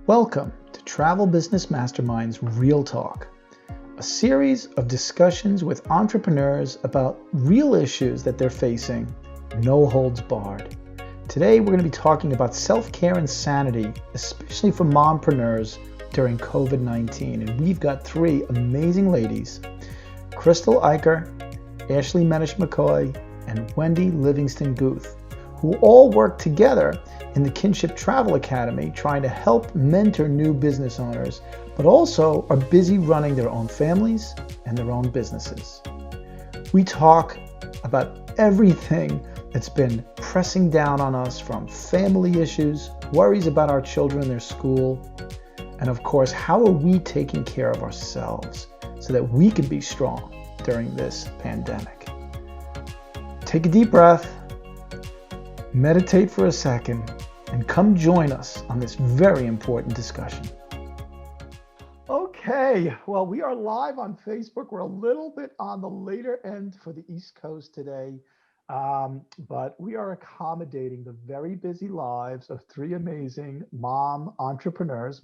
Welcome to Travel Business Mastermind's Real Talk, a series of discussions with entrepreneurs about real issues that they're facing, no holds barred. Today, we're going to be talking about self-care and sanity, especially for mompreneurs during COVID-19. And we've got three amazing ladies, Krystal, Eichar, Ashley Metesh-McCoy, and Wendy Livingston-Guth, who all work together in the Kinship Travel Academy trying to help mentor new business owners, but also are busy running their own families and their own businesses. We talk about everything that's been pressing down on us, from family issues, worries about our children and their school, and of course, how are we taking care of ourselves so that we can be strong during this pandemic. Take a deep breath, meditate for a second, and come join us on this very important discussion. Okay, well, we are live on Facebook. We're a little bit on the later end for the East Coast today, but we are accommodating the very busy lives of three amazing mompreneurs,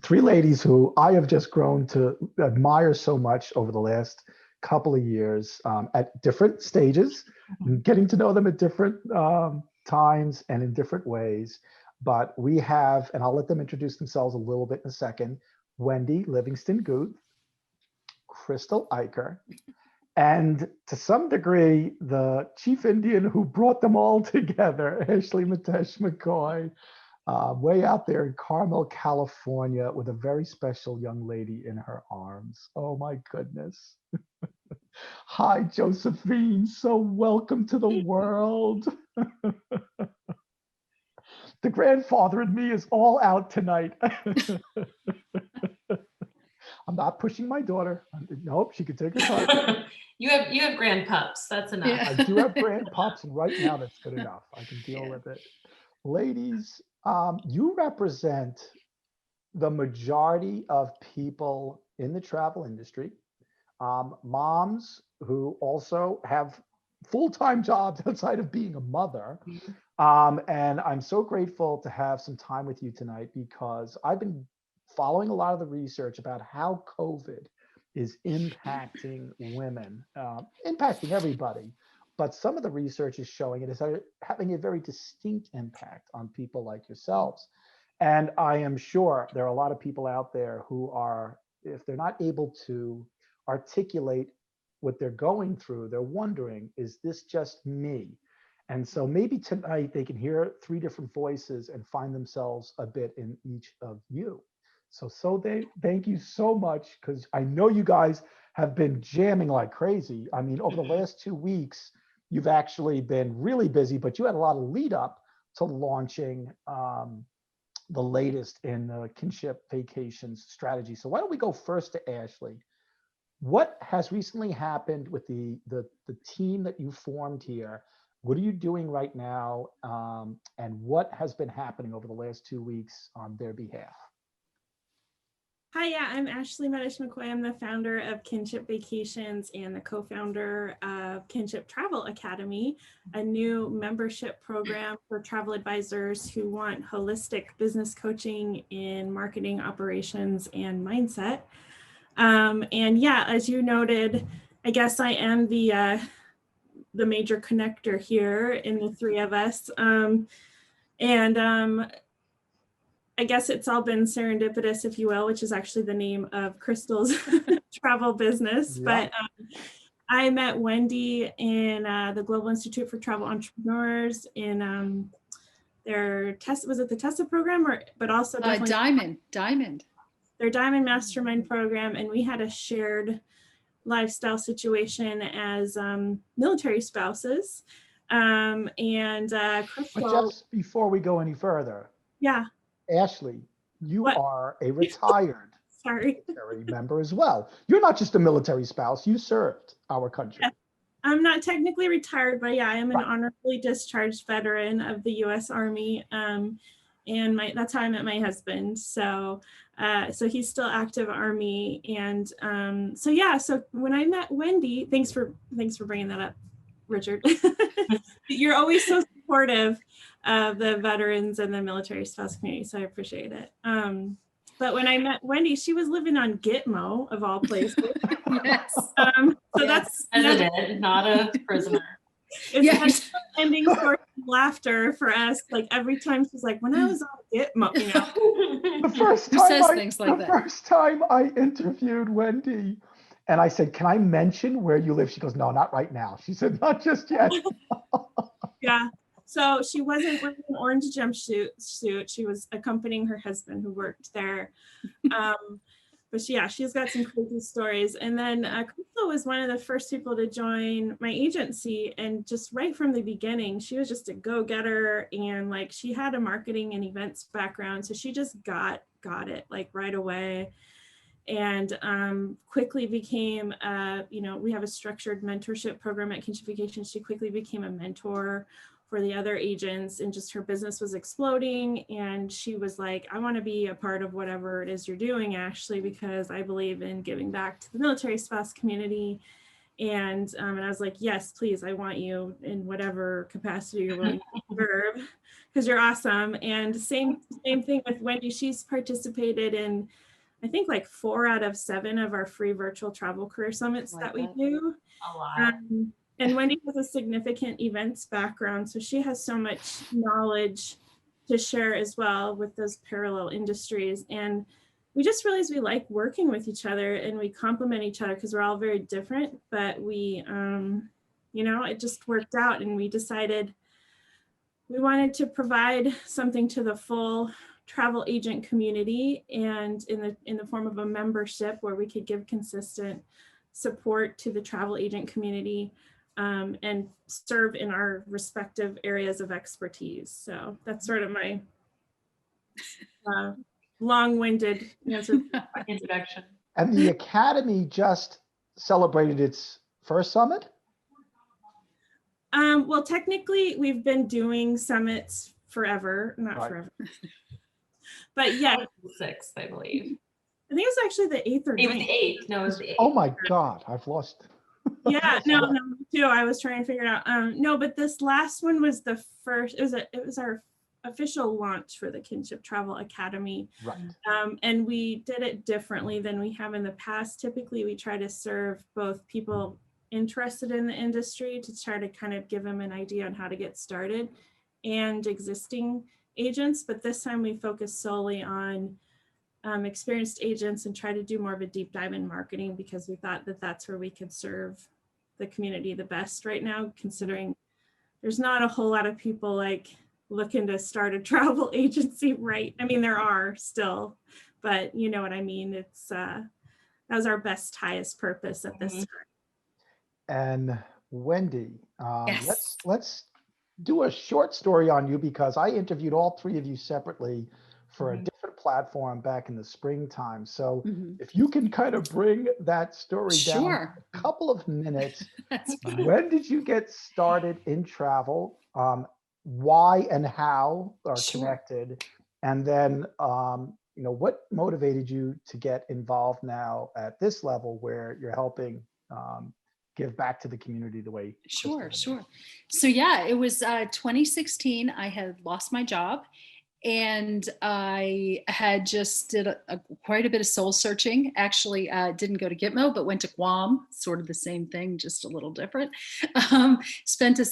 three ladies who I have just grown to admire so much over the last couple of years at different stages, getting to know them at different times and in different ways. But we have, and I'll let them introduce themselves a little bit in a second, Wendy Livingston-Guth, Krystal Eichar, and to some degree, the chief Indian who brought them all together, Ashley Metesh-McCoy, way out there in Carmel, California, with a very special young lady in her arms. Oh my goodness. Hi, Josephine. So welcome to the world. The grandfather in me is all out tonight. I'm not pushing my daughter. Nope, she can take her time. You have grandpups. That's enough. Yeah. I do have grandpups, and right now that's good enough. I can deal with it. Ladies, you represent the majority of people in the travel industry. Moms who also have full-time jobs outside of being a mother. And I'm so grateful to have some time with you tonight, because I've been following a lot of the research about how COVID is impacting women, impacting everybody. But some of the research is showing it is having a very distinct impact on people like yourselves. And I am sure there are a lot of people out there who are, if they're not able to articulate what they're going through, they're wondering, is this just me? And so maybe tonight they can hear three different voices and find themselves a bit in each of you. So thank you so much, because I know you guys have been jamming like crazy. I mean, over the last 2 weeks, you've actually been really busy, but you had a lot of lead up to launching the latest in the Kinship Vacations strategy. So why don't we go first to Ashley? What has recently happened with the team that you formed here? What are you doing right now? And what has been happening over the last 2 weeks on their behalf? Hi, yeah, I'm Ashley Metesh-McCoy. I'm the founder of Kinship Vacations and the co-founder of Kinship Travel Academy, a new membership program for travel advisors who want holistic business coaching in marketing, operations, and mindset. And yeah, as you noted, I guess I am the major connector here in the three of us. I guess it's all been serendipitous, if you will, which is actually the name of Krystal's travel business. Yeah. But I met Wendy in the Global Institute for Travel Entrepreneurs in their test. Was it the TESA program, but also Diamond. Their Diamond Mastermind program, and we had a shared lifestyle situation as military spouses. Krystal, but just before we go any further, yeah. Ashley, you are a retired military member as well. You're not just a military spouse, you served our country. Yeah. I'm not technically retired, but yeah, I am an honorably discharged veteran of the U.S. Army. And that's how I met my husband. So he's still active Army. And so when I met Wendy, thanks for bringing that up, Richard. You're always so supportive of the veterans and the military spouse community, so I appreciate it. But when I met Wendy, she was living on Gitmo of all places. Yes. So Yes. that's Resident, not a prisoner. it's Yes. an ending source of laughter for us. Like every time she's like, when I was on Gitmo, you know. The first Who time says things like the that? first time I interviewed Wendy and I said, can I mention where you live? She goes, no, not right now. She said, not just yet. Yeah. So she wasn't wearing an orange jumpsuit. She was accompanying her husband who worked there. But she's got some crazy stories. And then Krystal was one of the first people to join my agency. And just right from the beginning, she was just a go-getter. And like, she had a marketing and events background. So she just got it like right away. And quickly became, we have a structured mentorship program at Kinship Vacations. She quickly became a mentor for the other agents, and just her business was exploding. And she was like, I want to be a part of whatever it is you're doing, Ashley, because I believe in giving back to the military spouse community. And I was like, yes, please, I want you in whatever capacity you're willing to serve, because you're awesome. And same thing with Wendy. She's participated in, I think, like 4 out of 7 of our free virtual travel career summits that we do. A lot. And Wendy has a significant events background, so she has so much knowledge to share as well with those parallel industries. And we just realized we like working with each other and we complement each other because we're all very different, but we, it just worked out, and we decided we wanted to provide something to the full travel agent community, and in the form of a membership where we could give consistent support to the travel agent community, and serve in our respective areas of expertise. So that's sort of my long-winded answer. Introduction. And the Academy just celebrated its first summit? Well, technically, we've been doing summits forever, not Right. forever. But yeah, 6th, I believe. I think it was actually the 8th or It was 9th. the 8th. No, it was the 8th. Oh my God, I've lost. Yeah, no, me too. I was trying to figure it out. No, but this last one was the first. It was our official launch for the Kinship Travel Academy. Right. And we did it differently than we have in the past. Typically, we try to serve both people interested in the industry to try to kind of give them an idea on how to get started, and existing agents. But this time we focus solely on experienced agents and try to do more of a deep dive in marketing, because we thought that that's where we could serve the community the best right now, considering there's not a whole lot of people like looking to start a travel agency, right? I mean, there are still, but you know what I mean? It's that was our best, highest purpose at this time. And Wendy, Yes. let's do a short story on you, because I interviewed all 3 of you separately for a different platform back in the springtime. So if you can kind of bring that story down Sure. a couple of minutes. That's fine. When did you get started in travel? Why and how are Sure. connected? And then, what motivated you to get involved now at this level where you're helping give back to the community the way? Sure. Krystal did? So yeah, it was 2016. I had lost my job, and I had just did quite a bit of soul searching. Actually, didn't go to Gitmo, but went to Guam, sort of the same thing, just a little different. Spent a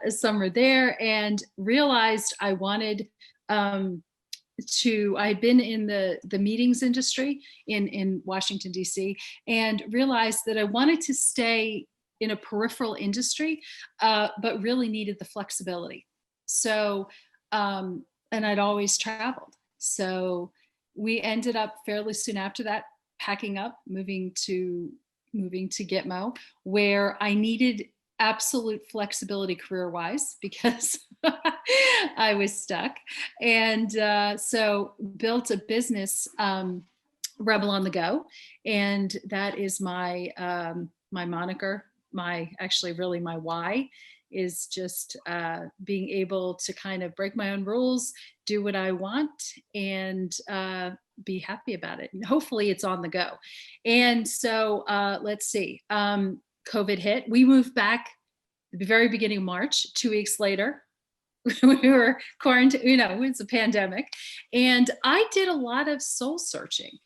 summer there, and realized I wanted I'd been in the meetings industry in Washington, D.C., and realized that I wanted to stay in a peripheral industry, but really needed the flexibility. So, and I'd always traveled. So we ended up fairly soon after that, packing up, moving to Gitmo, where I needed absolute flexibility career-wise, because I was stuck. And so built a business, Rebel on the Go. And that is my my moniker, my why is just being able to kind of break my own rules, do what I want, and be happy about it. And hopefully it's on the go. And so let's see, COVID hit. We moved back the very beginning of March. 2 weeks later, we were quarantined, it's a pandemic. And I did a lot of soul searching,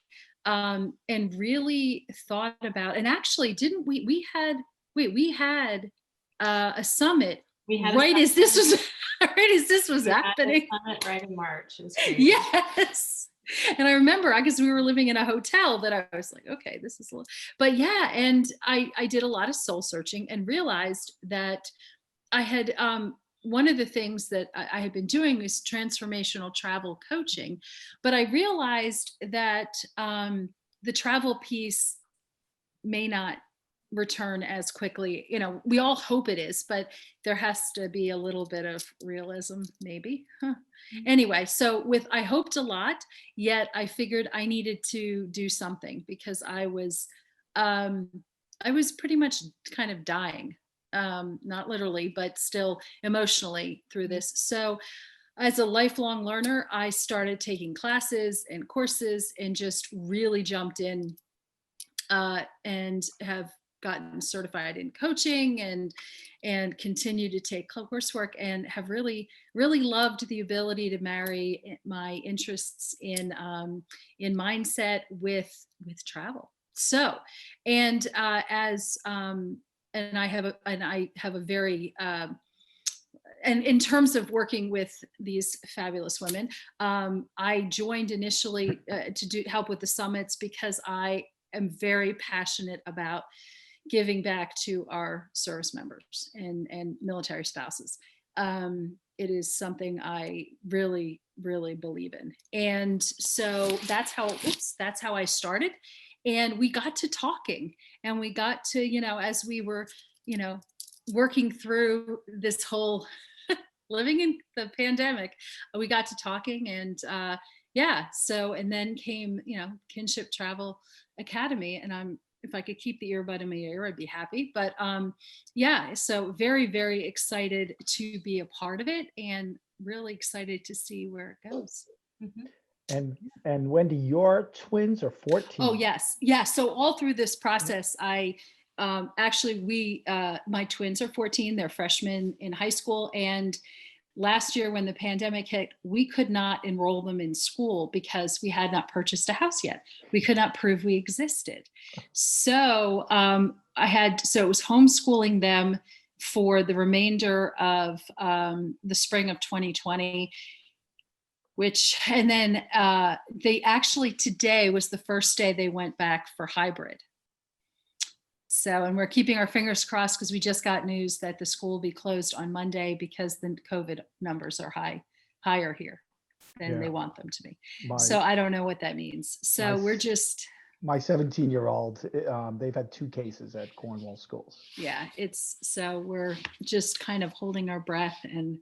and really thought about, and actually we had a summit We had a right as this was right as this was we had a happening. summit right in March. It was crazy. Yes. And I remember, because we were living in a hotel, that I was like, okay, this is a little, but yeah. And I did a lot of soul searching and realized that I had, one of the things that I had been doing is transformational travel coaching, but I realized that the travel piece may not return as quickly. We all hope it is, but there has to be a little bit of realism, maybe. Anyway, so I hoped a lot, yet I figured I needed to do something, because I was pretty much kind of dying, not literally, but still emotionally through this. So as a lifelong learner, I started taking classes and courses and just really jumped in, and have gotten certified in coaching and continue to take coursework, and have really loved the ability to marry my interests in mindset with travel. So, and I have a very and in terms of working with these fabulous women, I joined initially to help with the summits, because I am very passionate about giving back to our service members and military spouses. It is something I really believe in. And so that's how I started. And we got to talking, and we got to, as we were, working through this whole living in the pandemic, we got to talking, and so, and then came, Kinship Travel Academy, and if I could keep the earbud in my ear, I'd be happy. But so very excited to be a part of it, and really excited to see where it goes. Mm-hmm. And Wendy, your twins are 14. Oh, yes. Yeah. So all through this process, I actually, my twins are 14. They're freshmen in high school. And last year, when the pandemic hit, we could not enroll them in school because we had not purchased a house yet. We could not prove we existed. So it was homeschooling them for the remainder of the spring of 2020. And then they actually, today was the first day they went back for hybrid. So, and we're keeping our fingers crossed, because we just got news that the school will be closed on Monday because the COVID numbers are higher here than they want them to be. So I don't know what that means. So we're just. My 17-year-old, they've had 2 cases at Cornwall schools. Yeah, so we're just kind of holding our breath and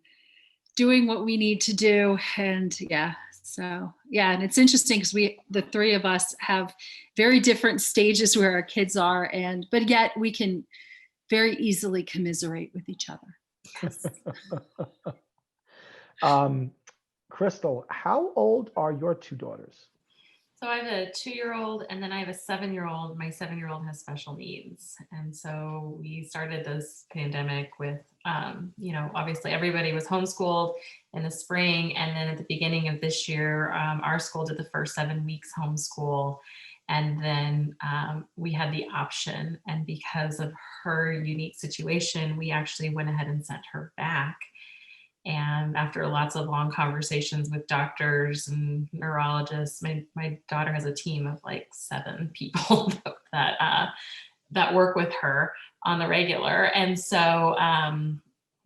doing what we need to do. And and it's interesting, because the 3 of us have very different stages where our kids are, but yet we can very easily commiserate with each other. Krystal, how old are your 2 daughters? So I have a 2-year-old, and then I have a 7-year-old. My 7-year-old has special needs. And so we started this pandemic with, obviously everybody was homeschooled in the spring. And then at the beginning of this year, our school did the first 7 weeks homeschool. And then we had the option. And because of her unique situation, we actually went ahead and sent her back. And after lots of long conversations with doctors and neurologists, my daughter has a team of like 7 people that work with her on the regular. And so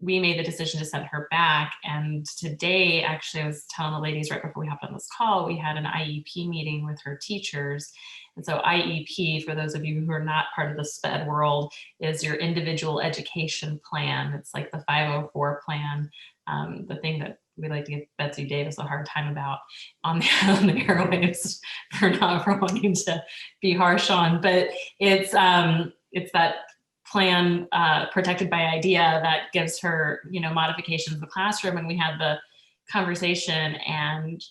we made the decision to send her back. And today, actually, I was telling the ladies right before we hopped on this call, we had an IEP meeting with her teachers. And so IEP, for those of you who are not part of the SPED world, is your individual education plan. It's like the 504 plan. The thing that we like to give Betsy Davis a hard time about on the airwaves for wanting to be harsh on, but it's that plan protected by IDEA that gives her, modifications in the classroom. And we had the conversation, and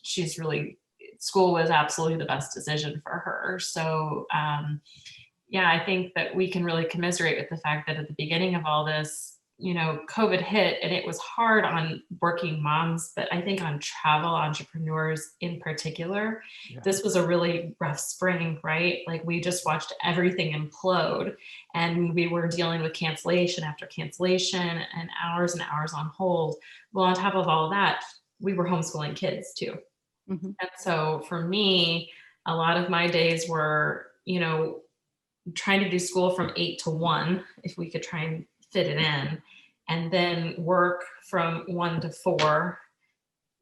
school was absolutely the best decision for her. So I think that we can really commiserate with the fact that at the beginning of all this, COVID hit, and it was hard on working moms, but I think on travel entrepreneurs in particular, Yeah. this was a really rough spring, right? Like we just watched everything implode, and we were dealing with cancellation after cancellation and hours on hold. Well, on top of all that, we were homeschooling kids too. Mhm. And so for me, a lot of my days were, trying to do school from 8 to 1, if we could try and fit it in, and then work from 1 to 4,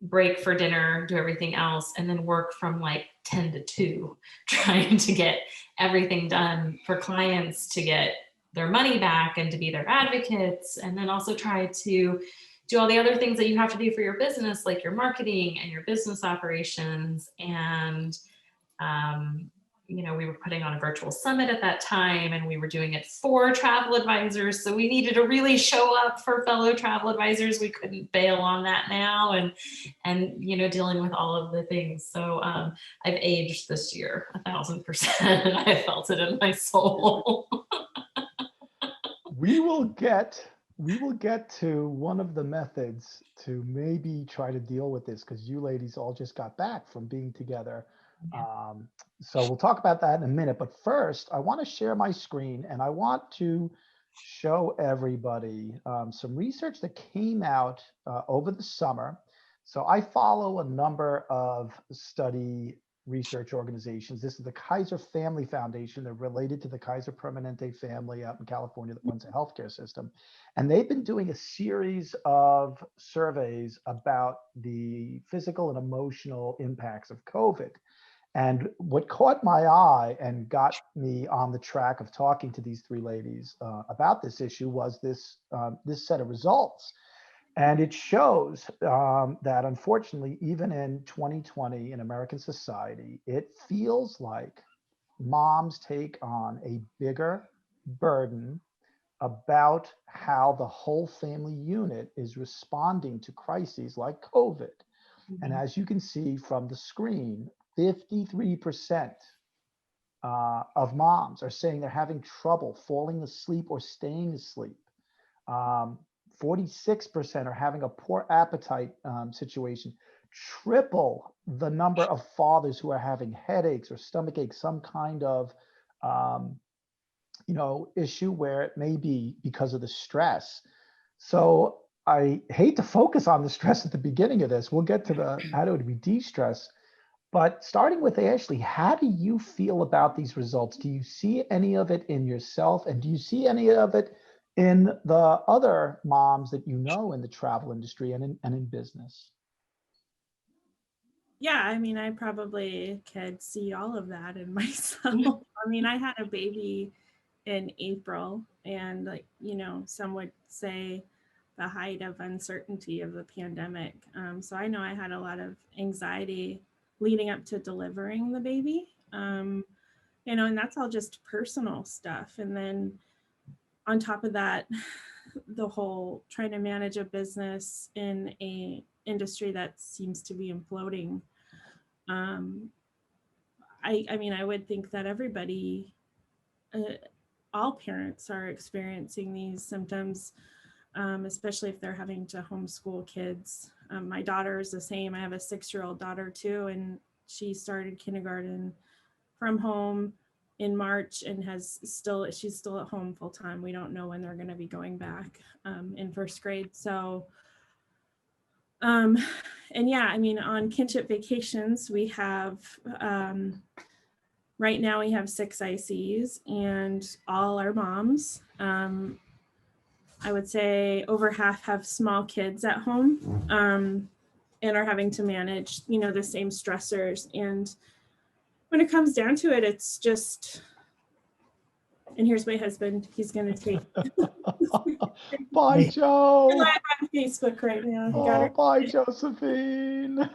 break for dinner, do everything else, and then work from like 10 to 2, trying to get everything done for clients to get their money back and to be their advocates, and then also try to do all the other things that you have to do for your business, like your marketing and your business operations. And we were putting on a virtual summit at that time, and we were doing it for travel advisors. So we needed to really show up for fellow travel advisors. We couldn't bail on that now, and dealing with all of the things. So I've aged this year 1,000%, and I felt it in my soul. We will get to one of the methods to maybe try to deal with this, because you ladies all just got back from being together. So we'll talk about that in a minute. But first, I want to share my screen, and I want to show everybody some research that came out over the summer. So I follow a number of study research organizations. This is the Kaiser Family Foundation. They're related to the Kaiser Permanente family out in California that runs a healthcare system. And they've been doing a series of surveys about the physical and emotional impacts of COVID. And what caught my eye and got me on the track of talking to these three ladies about this issue was this set of results. And it shows that unfortunately, even in 2020 in American society, it feels like moms take on a bigger burden about how the whole family unit is responding to crises like COVID. And as you can see from the screen, 53% of moms are saying they're having trouble falling asleep or staying asleep. 46% are having a poor appetite situation. Triple the number of fathers who are having headaches or stomach aches, some kind of issue where it may be because of the stress. So I hate to focus on the stress at the beginning of this. We'll get to the how do we de-stress. But starting with Ashley, how do you feel about these results? Do you see any of it in yourself? And do you see any of it in the other moms that you know in the travel industry and in business? Yeah, I mean, I probably could see all of that in myself. I mean, I had a baby in April, and some would say the height of uncertainty of the pandemic. So I know I had a lot of anxiety leading up to delivering the baby, and that's all just personal stuff. And then on top of that, the whole trying to manage a business in a industry that seems to be imploding. I mean, I would think that everybody, all parents are experiencing these symptoms, especially if they're having to homeschool kids. My daughter is the same. I have a 6-year-old daughter too, and she started kindergarten from home in March and she's still at home full time. We don't know when they're going to be going back in first grade. So, and yeah, I mean, on Kinship Vacations, we have, right now we have 6 ICs, and all our moms, I would say over half have small kids at home, and are having to manage, the same stressors. And when it comes down to it, it's just, and here's my husband, he's going to take. Bye, Joe. You're live on Facebook right now. Bye, Josephine.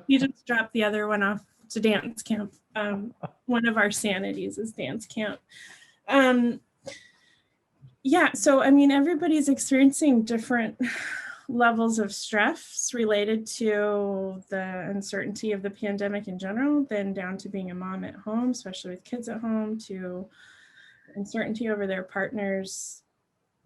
He just dropped the other one off to dance camp. One of our sanities is dance camp. Yeah, so I mean, everybody's experiencing different levels of stress related to the uncertainty of the pandemic in general, then down to being a mom at home, especially with kids at home, to uncertainty over their partner's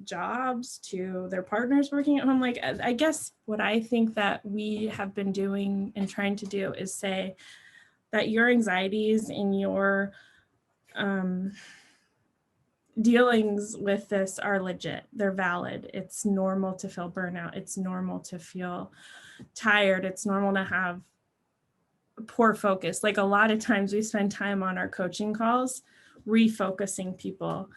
jobs to their partners working at home. Like, I guess what I think that we have been doing and trying to do is say that your anxieties and your dealings with this are legit. They're valid. It's normal to feel burnout. It's normal to feel tired. It's normal to have poor focus. Like, a lot of times we spend time on our coaching calls refocusing people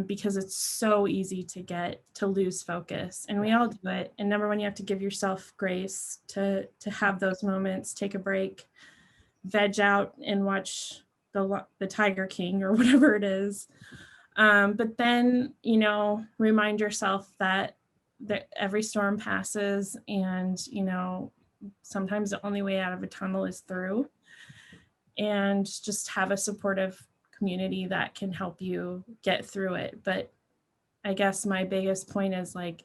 because it's so easy to lose focus, and we all do it. And number one, you have to give yourself grace to have those moments, take a break, veg out and watch the Tiger King or whatever it is. But then, remind yourself that every storm passes, and, sometimes the only way out of a tunnel is through, and just have a supportive community that can help you get through it. But I guess my biggest point is, like,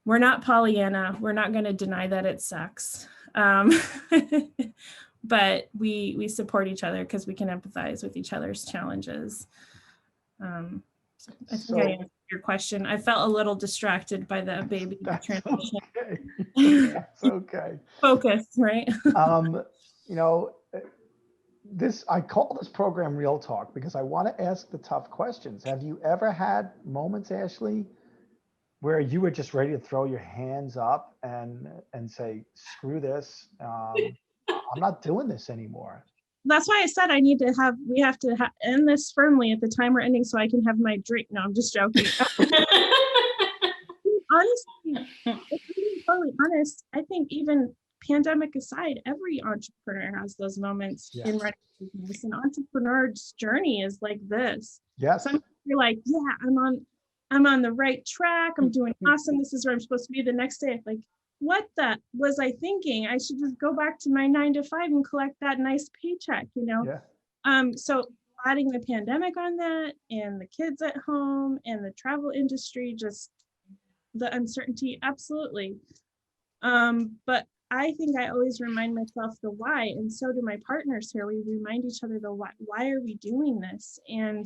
we're not Pollyanna. We're not going to deny that it sucks. But we support each other because we can empathize with each other's challenges. I think I answered your question. I felt a little distracted by the baby transition. Okay. That's okay. Focus, right? I call this program Real Talk because I want to ask the tough questions. Have you ever had moments, Ashley, where you were just ready to throw your hands up and say, screw this, I'm not doing this anymore? That's why I said we have to end this firmly at the time we're ending so I can have my drink. No, I'm just joking. Honestly, if I'm totally honest, I think even pandemic aside, every entrepreneur has those moments in running a business. An entrepreneur's journey is like this. Yes. Sometimes you're like, yeah, I'm on the right track. I'm doing awesome. This is where I'm supposed to be. The next day, like, what the was I thinking? I should just go back to my 9 to 5 and collect that nice paycheck, Yeah. So adding the pandemic on that, and the kids at home, and the travel industry, just the uncertainty, absolutely. But I think I always remind myself the why, and so do my partners here. We remind each other the why. Why are we doing this? And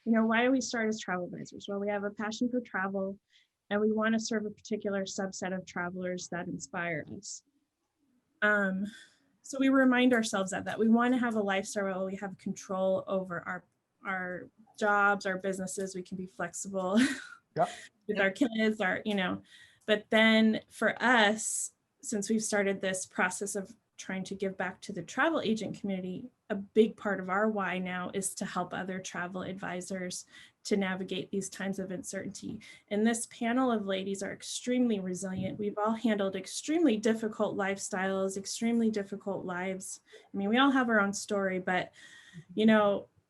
why do we start as travel advisors? Well, we have a passion for travel, and we want to serve a particular subset of travelers that inspire us. So we remind ourselves that we want to have a lifestyle where we have control over our jobs, our businesses. We can be flexible with our kids, but then for us, since we've started this process of trying to give back to the travel agent community, a big part of our why now is to help other travel advisors to navigate these times of uncertainty. And this panel of ladies are extremely resilient. We've all handled extremely difficult lifestyles, extremely difficult lives. I mean, we all have our own story, but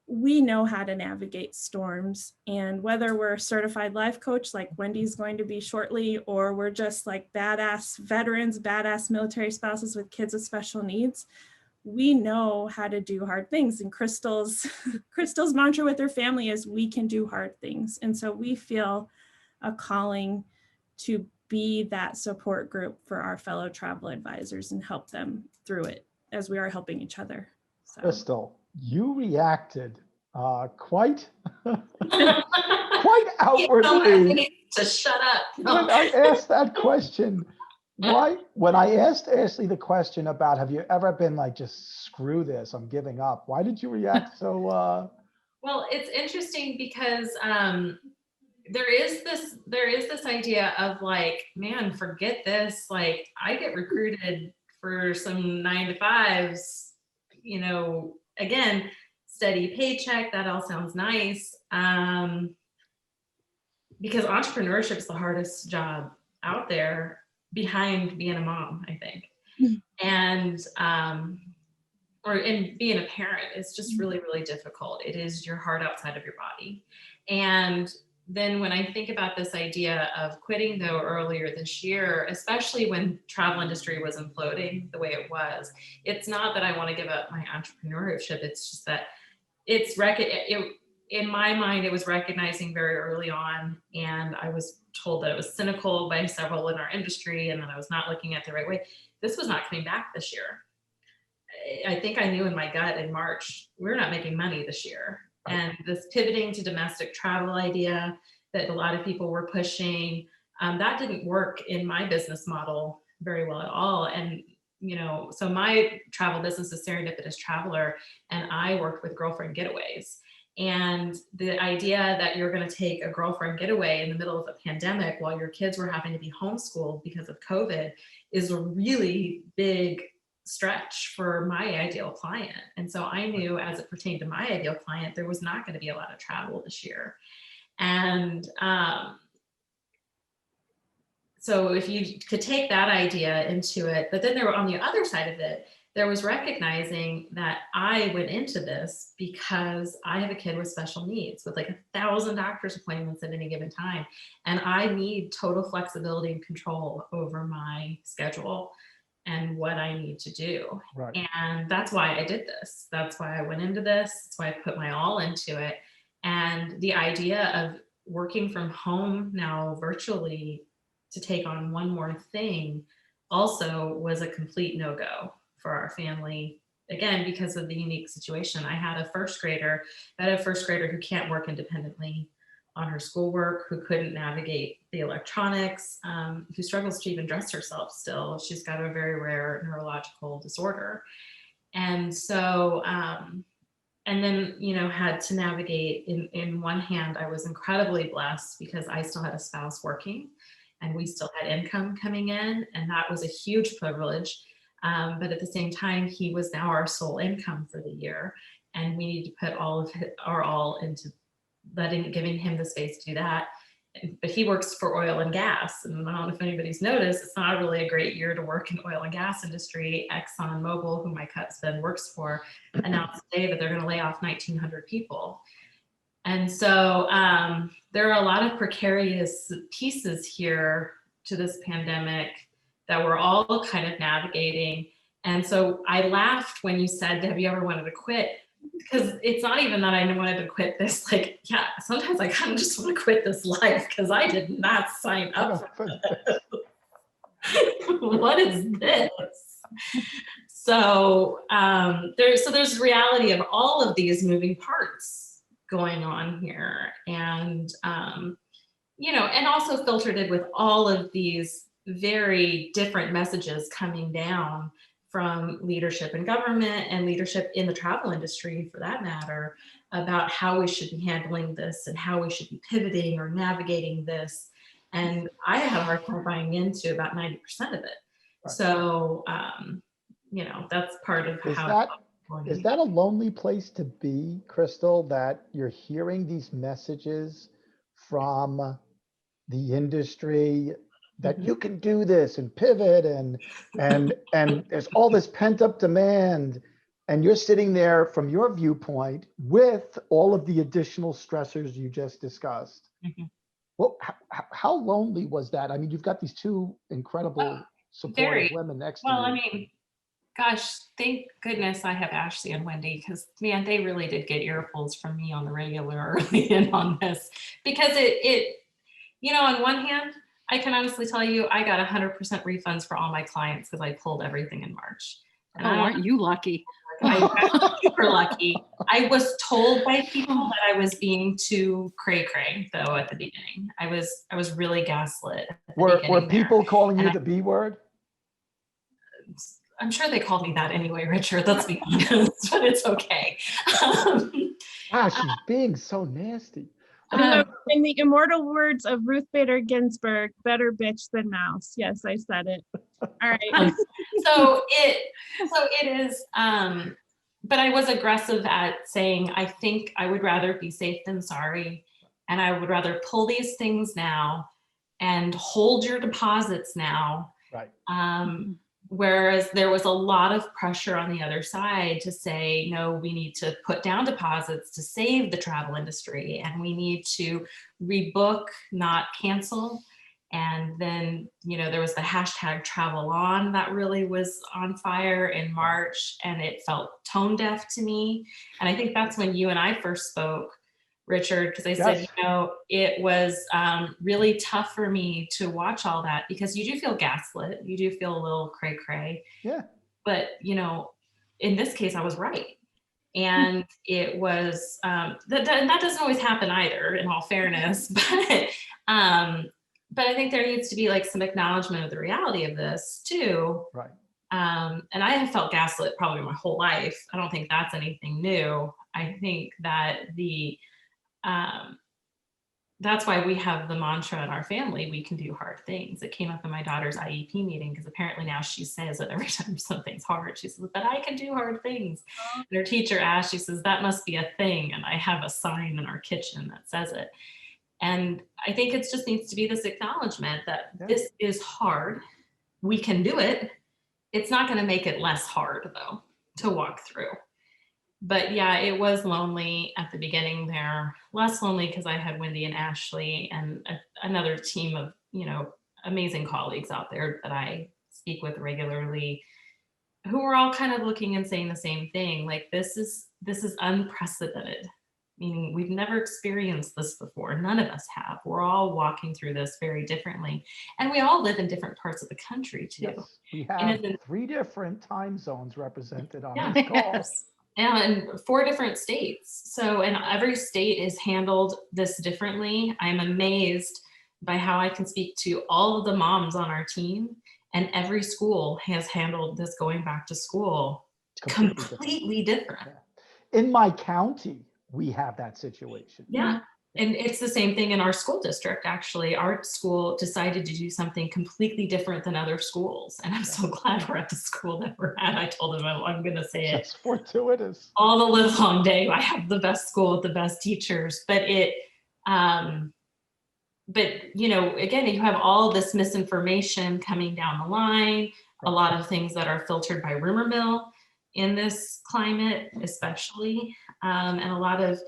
we know how to navigate storms. And whether we're a certified life coach like Wendy's going to be shortly, or we're just like badass veterans, badass military spouses with kids with special needs, we know how to do hard things. And Krystal's mantra with her family is, we can do hard things. And so we feel a calling to be that support group for our fellow travel advisors and help them through it as we are helping each other. So. Krystal, you reacted quite outwardly to shut up. when I asked that question. Why? When I asked Ashley the question about, have you ever been like, just screw this, I'm giving up? Why did you react so? Well, it's interesting because there is this idea of like, man, forget this. Like, I get recruited for some 9 to 5s, again, steady paycheck. That all sounds nice. Because entrepreneurship is the hardest job out there, behind being a mom, I think. And being a parent is just really, really difficult. It is your heart outside of your body. And then when I think about this idea of quitting though earlier this year, especially when travel industry was imploding the way it was, it's not that I want to give up my entrepreneurship. It's just that in my mind, it was recognizing very early on, and I was told that it was cynical by several in our industry and that I was not looking at the right way. This was not coming back this year. I think I knew in my gut in March, we're not making money this year. And this pivoting to domestic travel idea that a lot of people were pushing. That didn't work in my business model very well at all. And, so my travel business is Serendipitous Traveler, and I worked with girlfriend getaways. And the idea that you're going to take a girlfriend getaway in the middle of a pandemic while your kids were having to be homeschooled because of COVID is a really big stretch for my ideal client. And so I knew, as it pertained to my ideal client, there was not going to be a lot of travel this year. And so if you could take that idea into it, but then there were, on the other side of it, there was recognizing that I went into this because I have a kid with special needs with like 1,000 doctor's appointments at any given time. And I need total flexibility and control over my schedule and what I need to do. Right. And that's why I did this. That's why I went into this. That's why I put my all into it. And the idea of working from home now virtually to take on one more thing also was a complete no-go for our family, again, because of the unique situation. I had a first grader who can't work independently on her schoolwork, who couldn't navigate the electronics, who struggles to even dress herself still. She's got a very rare neurological disorder. And so, and then, had to navigate in one hand, I was incredibly blessed because I still had a spouse working and we still had income coming in. And that was a huge privilege. But at the same time, he was now our sole income for the year. And we need to put all of our all into giving him the space to do that. But he works for oil and gas. And I don't know if anybody's noticed, it's not really a great year to work in oil and gas industry. ExxonMobil, who my husband works for, announced today that they're going to lay off 1,900 people. And so there are a lot of precarious pieces here to this pandemic that we're all kind of navigating. And so I laughed when you said, have you ever wanted to quit? Because it's not even that I wanted to quit this. Like, yeah, sometimes I kind of just want to quit this life because I did not sign up for this. What is this? So there's reality of all of these moving parts going on here. And, and also filtered in with all of these very different messages coming down from leadership in government and leadership in the travel industry, for that matter, about how we should be handling this and how we should be pivoting or navigating this. And I had a hard time buying into about 90% of it. Right. So, that's part of Is that a lonely place to be, Krystal, that you're hearing these messages from the industry that you can do this and pivot and there's all this pent up demand, and you're sitting there from your viewpoint with all of the additional stressors you just discussed? Mm-hmm. Well, how lonely was that? I mean, you've got these two incredible supportive women next to you. Well, I mean, gosh, thank goodness I have Ashley and Wendy, because man, they really did get earfuls from me on the regular early in on this, because it on one hand, I can honestly tell you, I got 100% refunds for all my clients because I pulled everything in March. And aren't you lucky? I got super lucky. I was told by people that I was being too cray-cray, though, at the beginning. I was really gaslit. Were people calling you the B word? I'm sure they called me that anyway, Richard. Let's be honest, but it's okay. Wow, she's being so nasty. In the immortal words of Ruth Bader Ginsburg, better bitch than mouse. Yes, I said it. All right. So it is, but I was aggressive at saying, I think I would rather be safe than sorry. And I would rather pull these things now and hold your deposits now. Right. Whereas there was a lot of pressure on the other side to say, no, we need to put down deposits to save the travel industry, and we need to rebook, not cancel. And then, there was the hashtag travel on that really was on fire in March, and it felt tone deaf to me. And I think that's when you and I first spoke, Richard, because I said, it was really tough for me to watch all that, because you do feel gaslit. You do feel a little cray-cray. Yeah. But, in this case, I was right. And it was, that doesn't always happen either, in all fairness, but I think there needs to be like some acknowledgement of the reality of this too. Right. And I have felt gaslit probably my whole life. I don't think that's anything new. I think that that's why we have the mantra in our family, we can do hard things. It came up in my daughter's IEP meeting because apparently now she says it every time something's hard. She says, but I can do hard things. And her teacher asked, she says, that must be a thing. And I have a sign in our kitchen that says it. And I think it just needs to be this acknowledgement that this is hard. We can do it. It's not going to make it less hard though to walk through. But yeah, it was lonely at the beginning there, less lonely because I had Wendy and Ashley and another team of, amazing colleagues out there that I speak with regularly, who were all kind of looking and saying the same thing. Like, this is unprecedented, meaning we've never experienced this before. None of us have. We're all walking through this very differently. And we all live in different parts of the country too. Yes, we have 3 different time zones represented on this call. Yes. And 4 different states. So, and every state is handled this differently. I'm amazed by how I can speak to all of the moms on our team, and every school has handled this going back to school completely different. Yeah. In my county, we have that situation. Yeah. And it's the same thing in our school district. Actually, our school decided to do something completely different than other schools. And I'm so glad we're at the school that we're at. I told them, I'm going to say it. It's fortuitous. All the live long day. I have the best school with the best teachers, but again, you have all this misinformation coming down the line, a lot of things that are filtered by rumor mill in this climate, especially, and a lot of,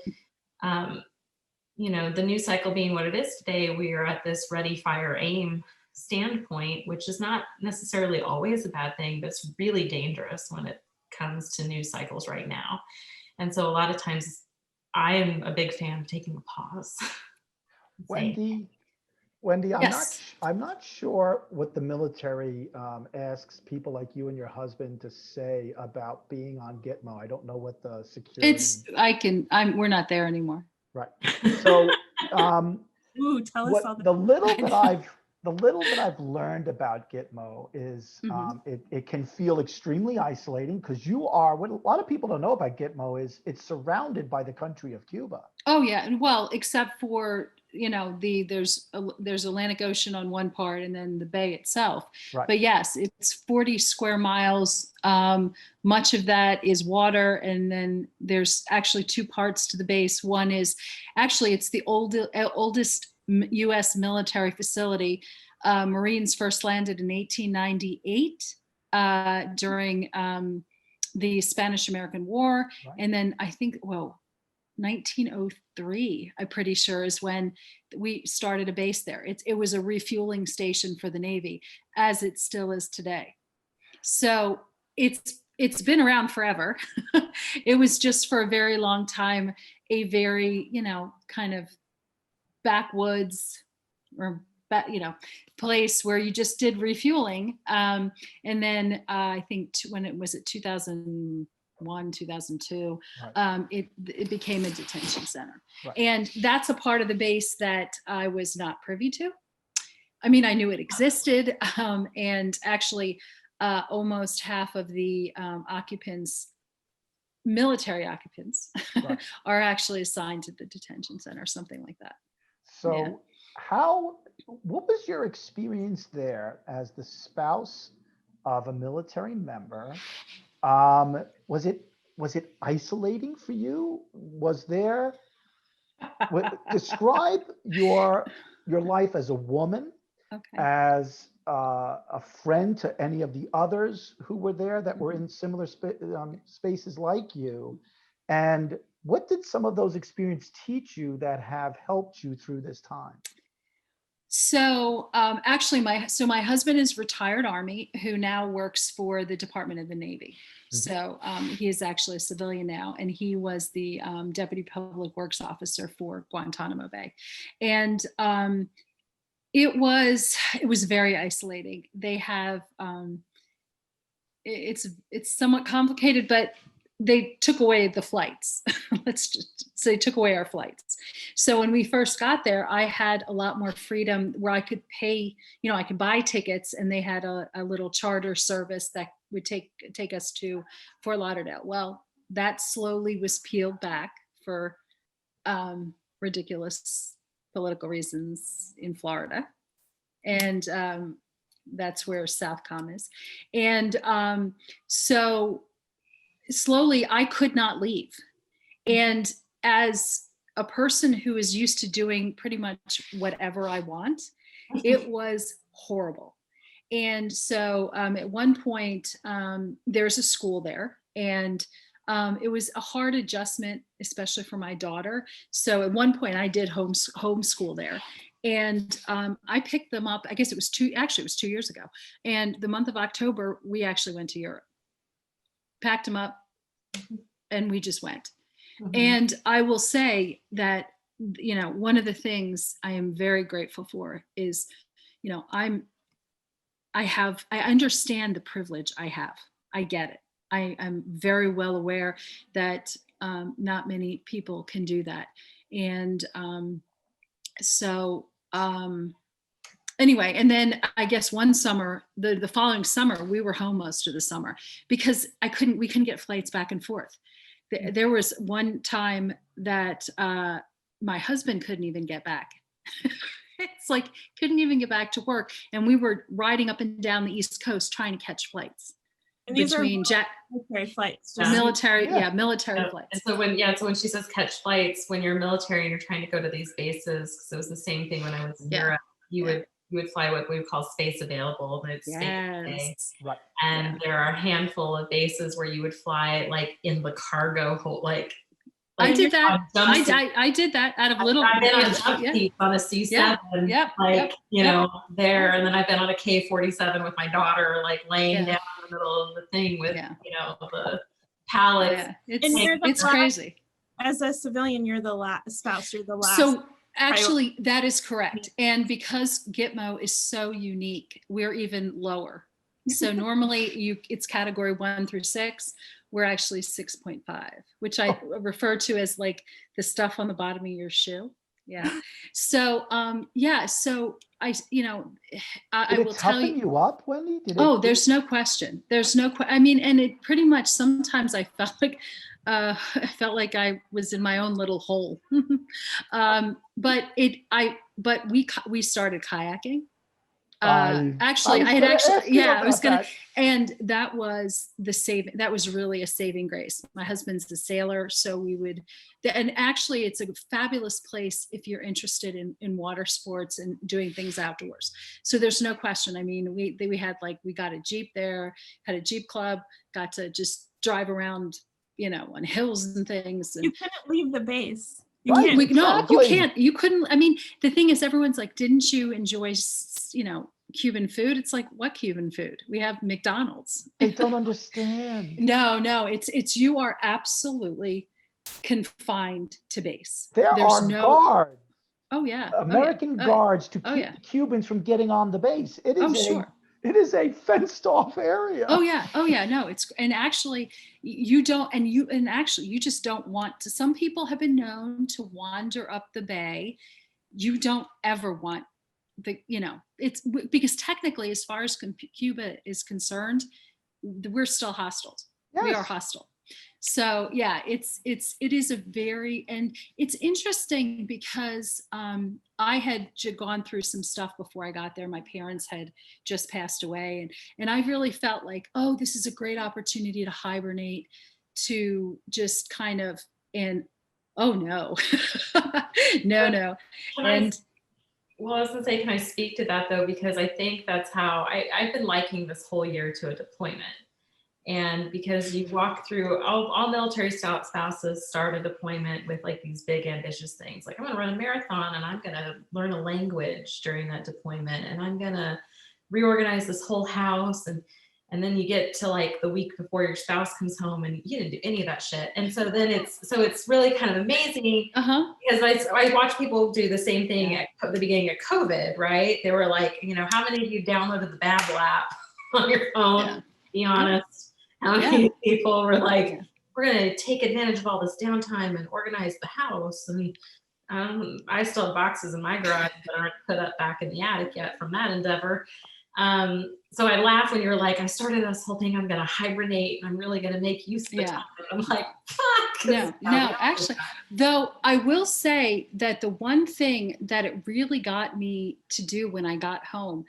the news cycle being what it is today, we are at this ready, fire, aim standpoint, which is not necessarily always a bad thing, but it's really dangerous when it comes to news cycles right now. And so a lot of times I am a big fan of taking a pause. Wendy, Yes. I'm not sure what the military asks people like you and your husband to say about being on Gitmo. I don't know what the security. We're not there anymore. Right. So, Ooh, tell us all the little that I've learned about Gitmo is it can feel extremely isolating because what a lot of people don't know about Gitmo is it's surrounded by the country of Cuba. Oh yeah, and well, except for there's Atlantic Ocean on one part and then the bay itself. Right. But yes, it's 40 square miles. Much of that is water, and then there's actually 2 parts to the base. One is it's the oldest U.S. military facility. Marines first landed in 1898 during the Spanish-American War, Right. and then I think 1903, I'm pretty sure, is when we started a base there. It was a refueling station for the Navy, as it still is today. So it's been around forever. It was just for a very long time a very kind of backwoods or place where you just did refueling. And then I think when it was at 2001, 2002, Right. It became a detention center. Right. And that's a part of the base that I was not privy to. I mean, I knew it existed, and actually almost half of the military occupants, Right. are actually assigned to the detention center, something like that. So Yeah. what was your experience there as the spouse of a military member? Was it isolating for you? Describe your life as a woman, Okay. as a friend to any of the others who were there that were in similar spaces like you, and what did some of those experiences teach you that have helped you through this time? So actually, my husband is retired Army who now works for the Department of the Navy. So he is actually a civilian now, and he was the Deputy Public Works Officer for Guantanamo Bay, and it was very isolating. They have it's somewhat complicated, but they took away the flights. Let's just say, took away our flights. So when we first got there, I had a lot more freedom where I could pay, I could buy tickets, and they had a little charter service that would take us to Fort Lauderdale. Well, that slowly was peeled back for ridiculous political reasons in Florida. And that's where Southcom is. And so slowly I could not leave. And as a person who is used to doing pretty much whatever I want, it was horrible. And so at one point, there's a school there, and it was a hard adjustment, especially for my daughter. So at one point I did homeschool there. And I picked them up, I guess it was 2 years ago. And the month of October, we actually went to Europe, packed them up, and we just went. Mm-hmm. And I will say that, one of the things I am very grateful for is, I understand the privilege I have. I get it. I'm very well aware that not many people can do that. And anyway, and then I guess one summer, the following summer, we were home most of the summer because we couldn't get flights back and forth. There was one time that my husband couldn't even get back. It's like, couldn't even get back to work. And we were riding up and down the East Coast trying to catch flights. And these are military flights. Military Yeah. flights. And so when she says catch flights, when you're military and you're trying to go to these bases, because it was the same thing when I was in Europe, you would fly what we would call space available, but it's space. Right. And there are a handful of bases where you would fly like in the cargo hold, like I did that. I did that out of little. I've been on jump seats on a C7, there, and then I've been on a K-47 with my daughter, like laying down in the middle of the thing with, the pallets. Yeah. It's crazy. As a civilian, you're the last spouse. You're the last. So actually, that is correct. And because Gitmo is so unique, we're even lower. So normally it's category 1 through 6. We're actually 6.5, which I refer to as like the stuff on the bottom of your shoe. Yeah. So, so I will tell you. You up, Wendy? There's no question. And it pretty much, sometimes I felt like I was in my own little hole. But we started kayaking. And that was that was really a saving grace. My husband's a sailor, so and actually it's a fabulous place if you're interested in water sports and doing things outdoors. So there's no question. I mean, we got a Jeep there, had a Jeep club, got to just drive around, on hills and things. And you couldn't leave the base. No, you can't. You couldn't. I mean, the thing is, everyone's like, didn't you enjoy, Cuban food? It's like, what Cuban food? We have McDonald's. They don't understand. No, it's you are absolutely confined to base. There's are guards. Oh yeah. American guards to keep Cubans from getting on the base. It is It is a fenced off area. Oh yeah. No, and actually you just don't want to. Some people have been known to wander up the bay. You don't ever want it's because technically, as far as Cuba is concerned, we're still hostile. Yes. We are hostile. So yeah, it is a very, and it's interesting because I had gone through some stuff before I got there. My parents had just passed away, and I really felt like, oh, this is a great opportunity to hibernate, to just kind of, and oh no, no. Well, I was gonna say, can I speak to that though? Because I think that's how I've been liking this whole year to a deployment. And because you walk through, all military spouses start a deployment with like these big ambitious things. Like, I'm gonna run a marathon and I'm gonna learn a language during that deployment, and I'm gonna reorganize this whole house. And then you get to like the week before your spouse comes home and you didn't do any of that shit. And so then it's really kind of amazing because I watch people do the same thing at the beginning of COVID, right? They were like, how many of you downloaded the Babbel app on your phone? Yeah. Be honest. How many people were like, we're going to take advantage of all this downtime and organize the house. And I still have boxes in my garage that aren't put up back in the attic yet from that endeavor. So I laugh when you're like, I started this whole thing, I'm going to hibernate and I'm really going to make use of the time. I'm like, fuck. No, actually, though I will say that the one thing that it really got me to do when I got home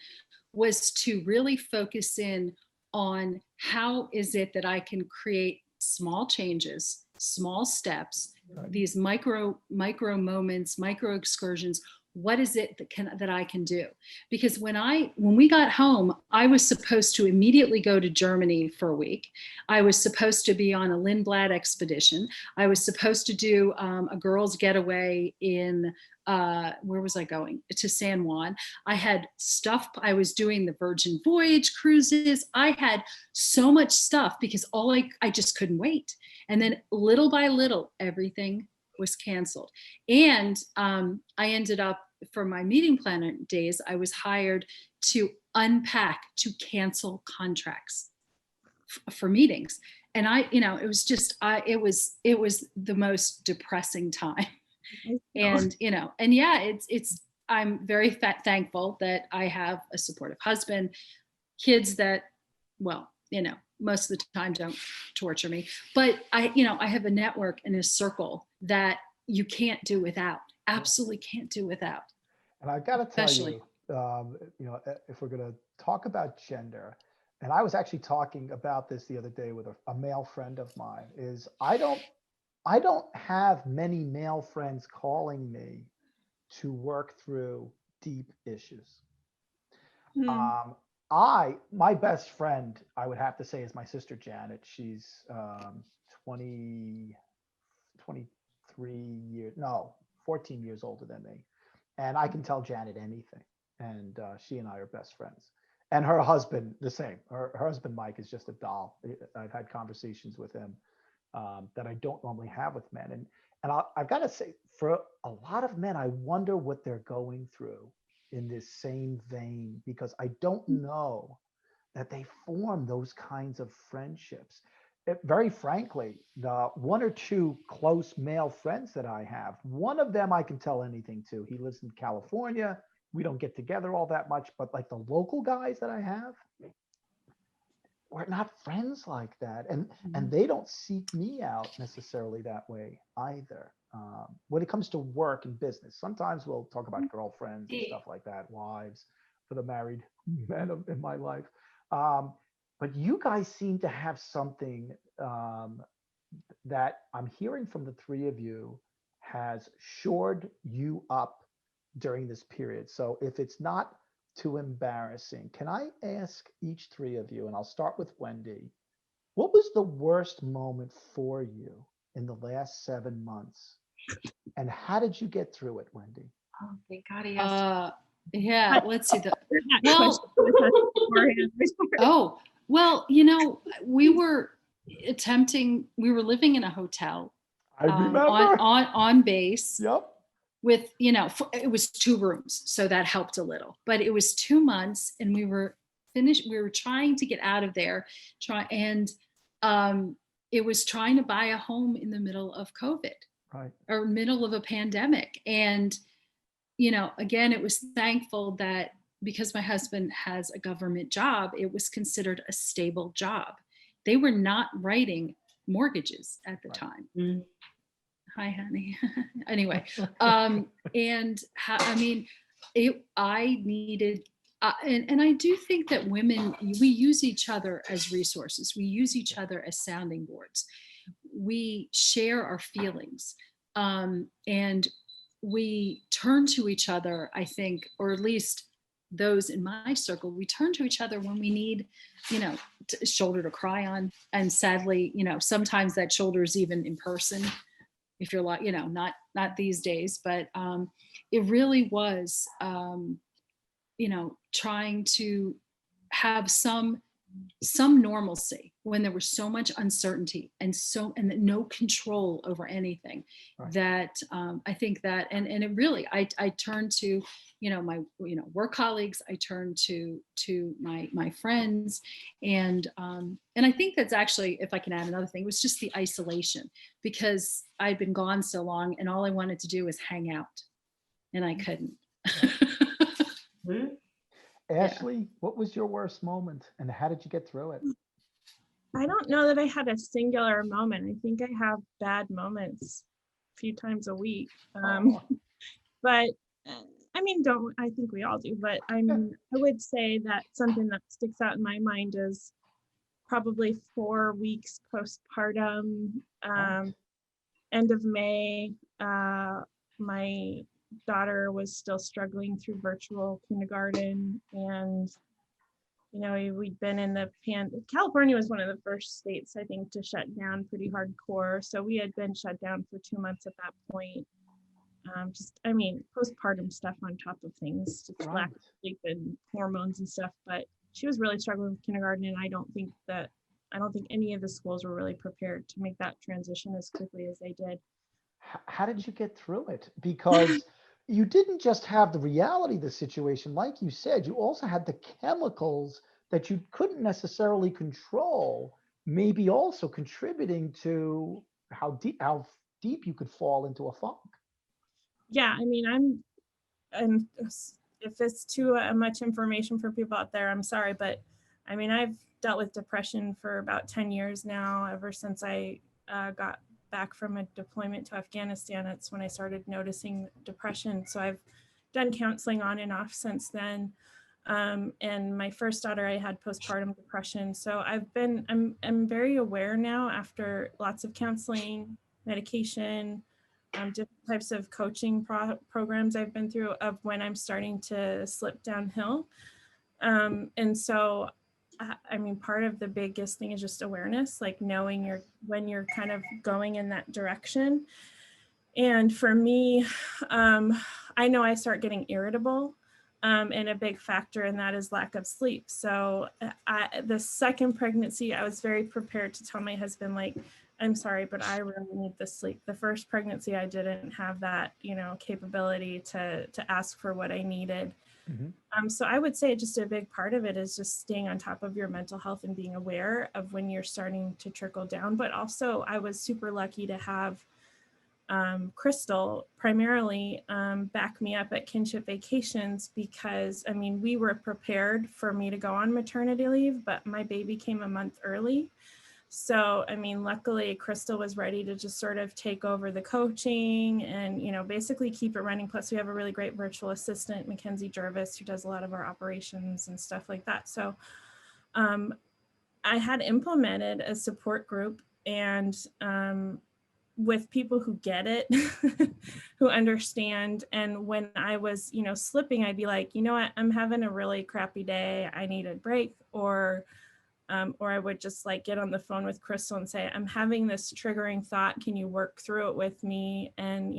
was to really focus in on how is it that I can create small changes, small steps, these micro moments, micro excursions. What is it that I can do? Because when we got home, I was supposed to immediately go to Germany for a week. I was supposed to be on a Lindblad expedition. I was supposed to do a girls' getaway in where was I going? To San Juan. I had stuff. I was doing the Virgin Voyage cruises. I had so much stuff because I just couldn't wait. And then little by little, everything was canceled. And I ended up, for my meeting planner days, I was hired to unpack, to cancel contracts for meetings. And it was just, it was the most depressing time. And, I'm very thankful that I have a supportive husband, kids that, most of the time don't torture me, but I have a network and a circle that you can't do without, absolutely can't do without. And I've got to tell you, if we're going to talk about gender, and I was actually talking about this the other day with a male friend of mine, is I don't have many male friends calling me to work through deep issues. My best friend, I would have to say, is my sister Janet. She's 14 years older than me. And I can tell Janet anything. And she and I are best friends. And her husband, the same. Her husband, Mike, is just a doll. I've had conversations with him that I don't normally have with men. And I've got to say, for a lot of men, I wonder what they're going through in this same vein, because I don't know that they form those kinds of friendships. Very frankly, the one or two close male friends that I have, one of them I can tell anything to. He lives in California. We don't get together all that much, but like the local guys that I have, we're not friends like that. And they don't seek me out necessarily that way either. When it comes to work and business, sometimes we'll talk about girlfriends and stuff like that, wives for the married men in my life. But you guys seem to have something that I'm hearing from the three of you has shored you up during this period. So if it's not too embarrassing, can I ask each three of you, and I'll start with Wendy, what was the worst moment for you in the last 7 months? And how did you get through it, Wendy? Oh, thank God he asked. Yeah, let's see. We were living in a hotel. I remember. On base. Yep. With, it was 2 rooms. So that helped a little, but it was 2 months and we were finished. We were trying to get out of there, it was trying to buy a home in the middle of COVID. Right. Or middle of a pandemic. And, again, it was thankful that because my husband has a government job, it was considered a stable job. They were not writing mortgages at the time. Mm-hmm. Hi, honey. Anyway, I needed, and I do think that women, we use each other as resources. We use each other as sounding boards. We share our feelings, and we turn to each other, I think, or at least those in my circle, we turn to each other when we need, a shoulder to cry on. And sadly, sometimes that shoulder is even in person, if you're like, not these days, but it really was, trying to have some some normalcy when there was so much uncertainty and no control over anything. Right. That I think that and it really I turned to my work colleagues, I turned to my friends, and I think that's actually, if I can add another thing, it was just the isolation, because I'd been gone so long and all I wanted to do was hang out, and I couldn't. Ashley, what was your worst moment and how did you get through it? I don't know that I had a singular moment. I think I have bad moments a few times a week. Oh, But I mean, I think we all do, but I would say that something that sticks out in my mind is probably 4 weeks postpartum, right. end of May. My daughter was still struggling through virtual kindergarten, and we'd been in California was one of the first states, I think, to shut down pretty hardcore. So we had been shut down for 2 months at that point. Postpartum stuff on top of things, just lack of sleep and hormones and stuff. But she was really struggling with kindergarten, and I don't think any of the schools were really prepared to make that transition as quickly as they did. How did you get through it? Because you didn't just have the reality of the situation, like you said, you also had the chemicals that you couldn't necessarily control, maybe also contributing to how deep you could fall into a funk. Yeah, I mean, and if it's too much information for people out there, I'm sorry, but I mean, I've dealt with depression for about 10 years now, ever since I got back from a deployment to Afghanistan. It's when I started noticing depression. So I've done counseling on and off since then. And my first daughter, I had postpartum depression. So I'm very aware now, after lots of counseling, medication, different types of coaching programs I've been through, of when I'm starting to slip downhill. And so, I mean, part of the biggest thing is just awareness, like knowing when you're kind of going in that direction. And for me, I know I start getting irritable, and a big factor in that is lack of sleep. So the second pregnancy, I was very prepared to tell my husband, like, I'm sorry, but I really need the sleep. The first pregnancy, I didn't have that, capability to ask for what I needed. Mm-hmm. So I would say just a big part of it is just staying on top of your mental health and being aware of when you're starting to trickle down. But also, I was super lucky to have Krystal primarily back me up at Kinship Vacations, because I mean, we were prepared for me to go on maternity leave, but my baby came a month early. So, I mean, luckily Krystal was ready to just sort of take over the coaching and, basically keep it running. Plus we have a really great virtual assistant, Mackenzie Jervis, who does a lot of our operations and stuff like that. So I had implemented a support group, and with people who get it, who understand. And when I was, slipping, I'd be like, you know what, I'm having a really crappy day, I need a break. Or I would just like get on the phone with Krystal and say, I'm having this triggering thought, can you work through it with me? And,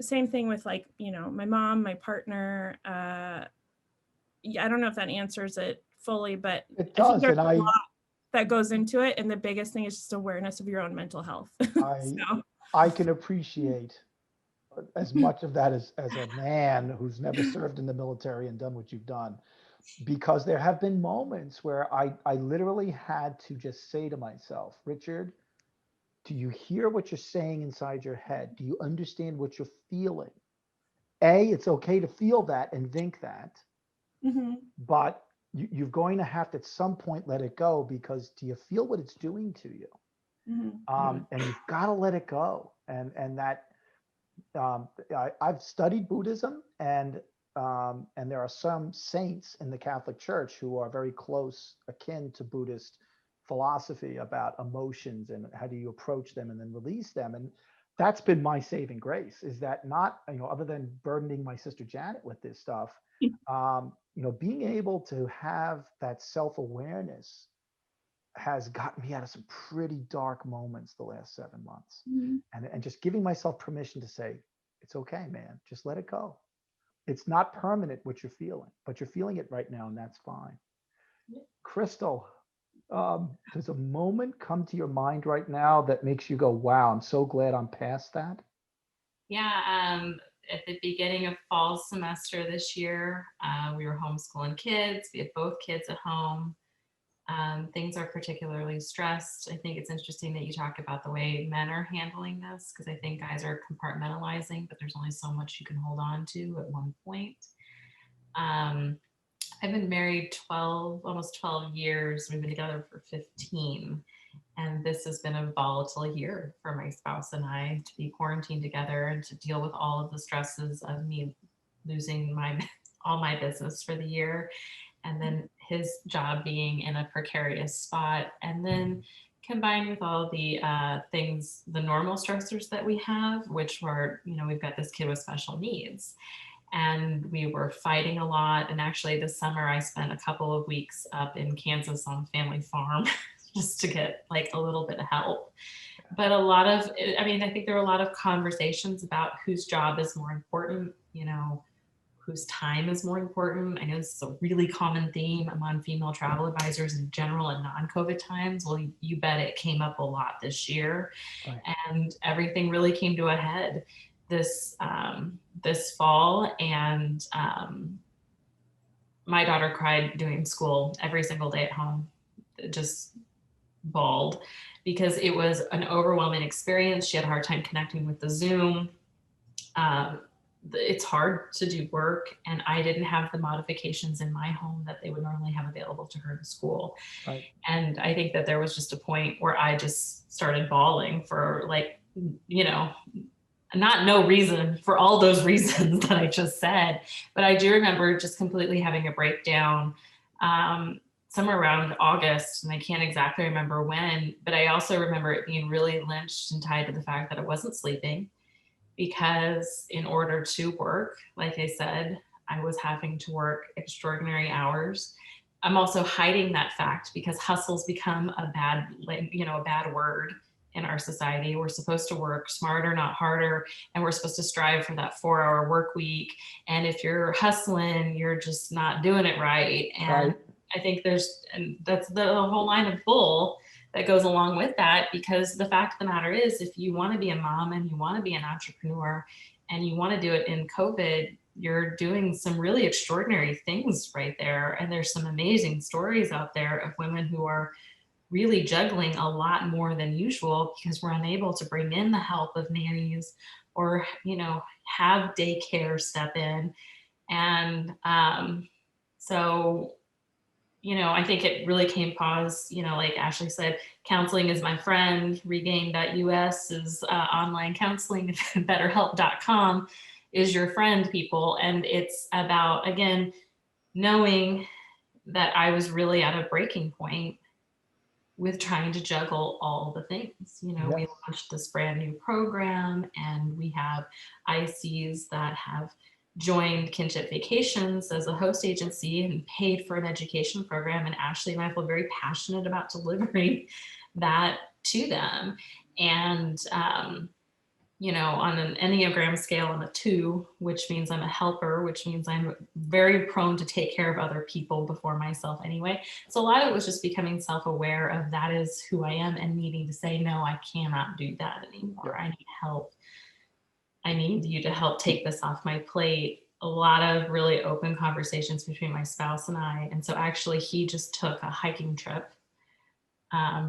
same thing with like, my mom, my partner. Yeah, I don't know if that answers it fully, but It I think does. there's And a lot that goes into it. And the biggest thing is just awareness of your own mental health. So. I can appreciate as much of that as a man who's never served in the military and done what you've done, because there have been moments where I literally had to just say to myself, Richard, do you hear what you're saying inside your head? Do you understand what you're feeling? It's okay to feel that and think that, Mm-hmm. but you're going to have to at some point let it go, because do you feel what it's doing to you? Mm-hmm. And you've got to let it go. And that I've studied Buddhism, and there are some saints in the Catholic Church who are very close, akin to Buddhist philosophy about emotions and how do you approach them and then release them. And that's been my saving grace, is that not, other than burdening my sister Janet with this stuff, being able to have that self-awareness has gotten me out of some pretty dark moments the last 7 months. Mm-hmm. And just giving myself permission to say, it's okay, man, just let it go. It's not permanent what you're feeling, but you're feeling it right now, and that's fine. Krystal, does a moment come to your mind right now that makes you go, wow, I'm so glad I'm past that? Yeah, at the beginning of fall semester this year, we were homeschooling kids. We had both kids at home. Things are particularly stressed. I think it's interesting that you talk about the way men are handling this, because I think guys are compartmentalizing, but there's only so much you can hold on to at one point. Um, I've been married almost 12 years. We've been together for 15. And this has been a volatile year for my spouse and I, to be quarantined together and to deal with all of the stresses of me losing all my business for the year, and then his job being in a precarious spot, and then combined with all the things, the normal stressors that we have, which were, we've got this kid with special needs. And we were fighting a lot. And actually this summer I spent a couple of weeks up in Kansas on a family farm just to get like a little bit of help. But I think there were a lot of conversations about whose job is more important, whose time is more important. I know this is a really common theme among female travel advisors in general and non-COVID times. Well, you bet it came up a lot this year. Right. And everything really came to a head this fall. And my daughter cried doing school every single day at home, just bawled, because it was an overwhelming experience. She had a hard time connecting with the Zoom. It's hard to do work, and I didn't have the modifications in my home that they would normally have available to her to school. Right. And I think that there was just a point where I just started bawling for not no reason, for all those reasons that I just said. But I do remember just completely having a breakdown somewhere around August, and I can't exactly remember when, but I also remember it being really lynched and tied to the fact that I wasn't sleeping, because in order to work, like I said, I was having to work extraordinary hours. I'm also hiding that fact because hustle's become a bad word in our society. We're supposed to work smarter, not harder, and we're supposed to strive for that 4-hour work week. And if you're hustling, you're just not doing it right. And Right. I think that's the whole line of bull that goes along with that, because the fact of the matter is, if you want to be a mom and you want to be an entrepreneur and you want to do it in COVID, you're doing some really extraordinary things right there. And there's some amazing stories out there of women who are really juggling a lot more than usual because we're unable to bring in the help of nannies or, have daycare step in. And so I think it really came pause, like Ashley said, counseling is my friend. Regain.us is online counseling. BetterHelp.com is your friend, people. And it's about, again, knowing that I was really at a breaking point with trying to juggle all the things. We launched this brand new program, and we have ICs that have joined Kinship Vacations as a host agency and paid for an education program. And Ashley and I feel very passionate about delivering that to them. And, on an Enneagram scale, I'm a 2, which means I'm a helper, which means I'm very prone to take care of other people before myself anyway. So a lot of it was just becoming self-aware of that is who I am and needing to say, no, I cannot do that anymore. I need help. I need you to help take this off my plate. A lot of really open conversations between my spouse and I. And so actually he just took a hiking trip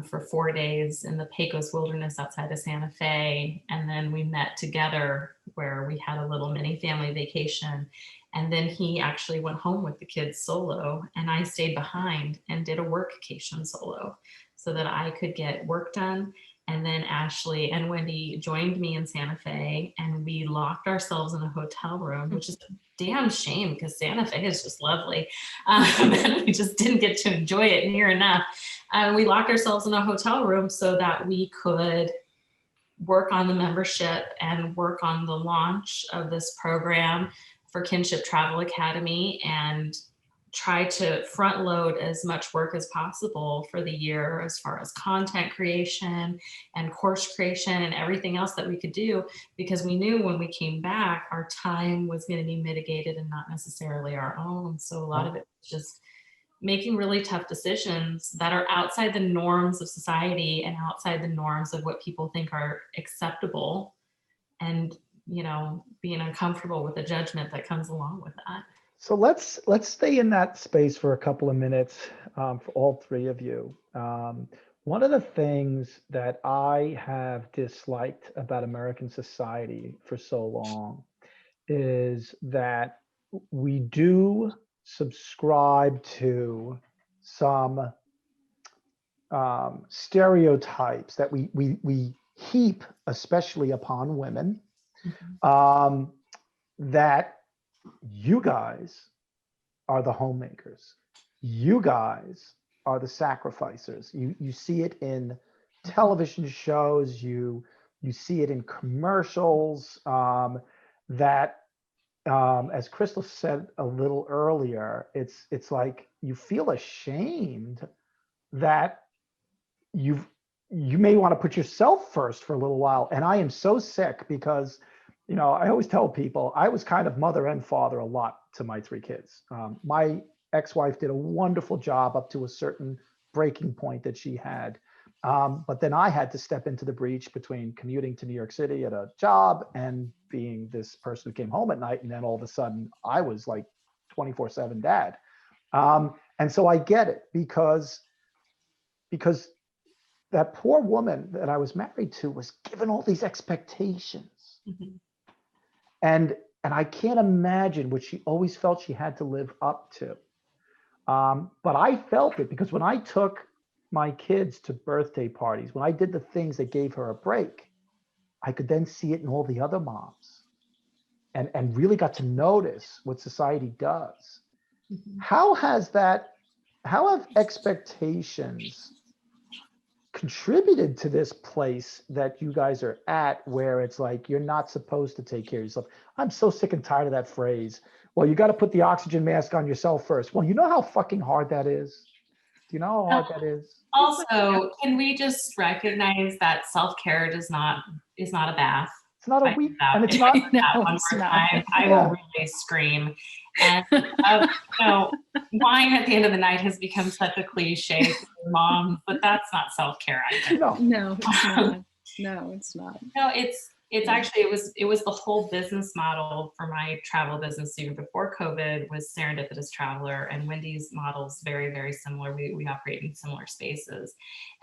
for 4 days in the Pecos Wilderness outside of Santa Fe. And then we met together where we had a little mini family vacation. And then he actually went home with the kids solo, and I stayed behind and did a workcation solo so that I could get work done. And then Ashley and Wendy joined me in Santa Fe, and we locked ourselves in a hotel room, which is a damn shame because Santa Fe is just lovely. And we just didn't get to enjoy it near enough. We locked ourselves in a hotel room so that we could work on the membership and work on the launch of this program for Kinship Travel Academy, and try to front load as much work as possible for the year as far as content creation and course creation and everything else that we could do, because we knew when we came back, our time was going to be mitigated and not necessarily our own. So a lot of it was just making really tough decisions that are outside the norms of society and outside the norms of what people think are acceptable, and, you know, being uncomfortable with the judgment that comes along with that. So let's stay in that space for a couple of minutes for all three of you. One of the things that I have disliked about American society for so long is that we do subscribe to some stereotypes that we heap, especially upon women, that you guys are the homemakers. You guys are the sacrificers. You see it in television shows. You see it in commercials. That as Krystal said a little earlier, it's like you feel ashamed that you may want to put yourself first for a little while. And I am so sick because, you know, I always tell people I was kind of mother and father a lot to my three kids. My ex-wife did a wonderful job up to a certain breaking point that she had. But then I had to step into the breach between commuting to New York City at a job and being this person who came home at night. And then all of a sudden I was like 24/7 dad. And so I get it because that poor woman that I was married to was given all these expectations. And I can't imagine what she always felt she had to live up to. But I felt it because when I took my kids to birthday parties, when I did the things that gave her a break, I could then see it in all the other moms and really got to notice what society does. How have expectations contributed to this place that you guys are at, where it's like you're not supposed to take care of yourself? I'm so sick and tired of that phrase. Well, you got to put the oxygen mask on yourself first. Well, you know how fucking hard that is? Do you know how hard that is? Also, can we just recognize that self-care is not a bath? It's not a week, and it's not. That one more time, I will really scream. And you know, wine at the end of the night has become such a cliche for mom, but that's not self-care either. No, it's not. No, it's not. No, it's actually, it was the whole business model for my travel business even before COVID was Serendipitous Traveler, and Wendy's model is very, very similar. We operate in similar spaces.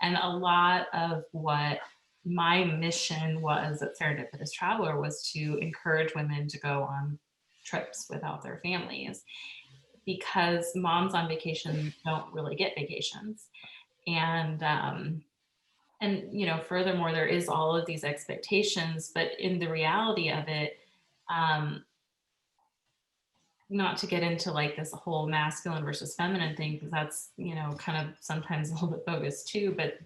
And a lot of what my mission was at Serendipitous Traveler was to encourage women to go on trips without their families, because moms on vacation don't really get vacations. And you know, furthermore, there is all of these expectations, but in the reality of it, not to get into like this whole masculine versus feminine thing, because that's, you know, kind of sometimes a little bit bogus too, but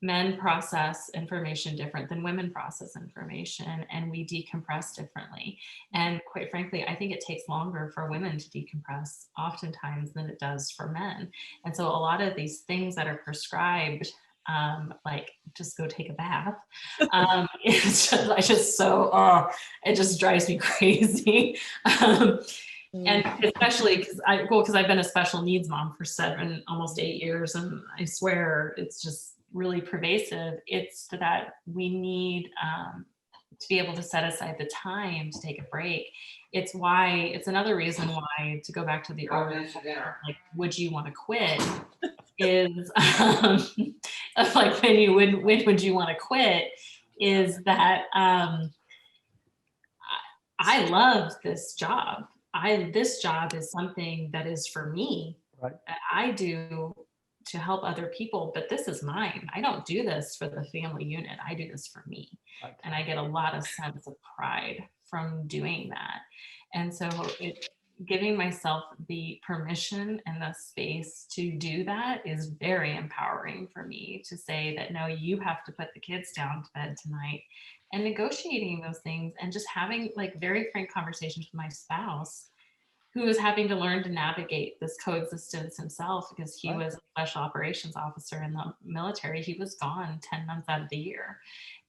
men process information different than women process information, and we decompress differently. And quite frankly, I think it takes longer for women to decompress oftentimes than it does for men. And so a lot of these things that are prescribed, like just go take a bath. It's just, it just drives me crazy. And especially because I've been a special needs mom for almost 8 years, and I swear it's just really pervasive. It's that we need to be able to set aside the time to take a break. It's another reason why, to go back to the earlier, like, would you want to quit? Is like when would you want to quit? Is that I love this job. This job is something that is for me. Right. I do to help other people, but this is mine. I don't do this for the family unit. I do this for me. Right. And I get a lot of sense of pride from doing that. And so giving myself the permission and the space to do that is very empowering for me, to say that, no, you have to put the kids down to bed tonight, and negotiating those things and just having like very frank conversations with my spouse, who is having to learn to navigate this coexistence himself, because he was a special operations officer in the military. He was gone 10 months out of the year.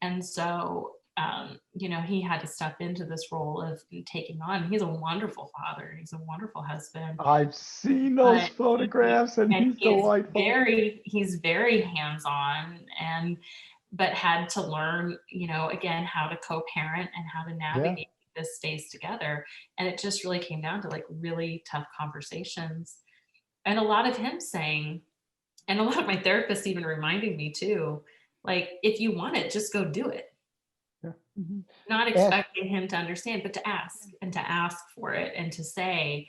And so he had to step into this role of taking on. He's a wonderful father. He's a wonderful husband. I've seen those photographs, and he's delightful. He's very hands-on, but had to learn, again, how to co-parent and how to navigate this space together. And it just really came down to like really tough conversations, and a lot of him saying, and a lot of my therapists even reminding me too, like, if you want it, just go do it. Mhm. Not expecting him to understand, but to ask for it, and to say,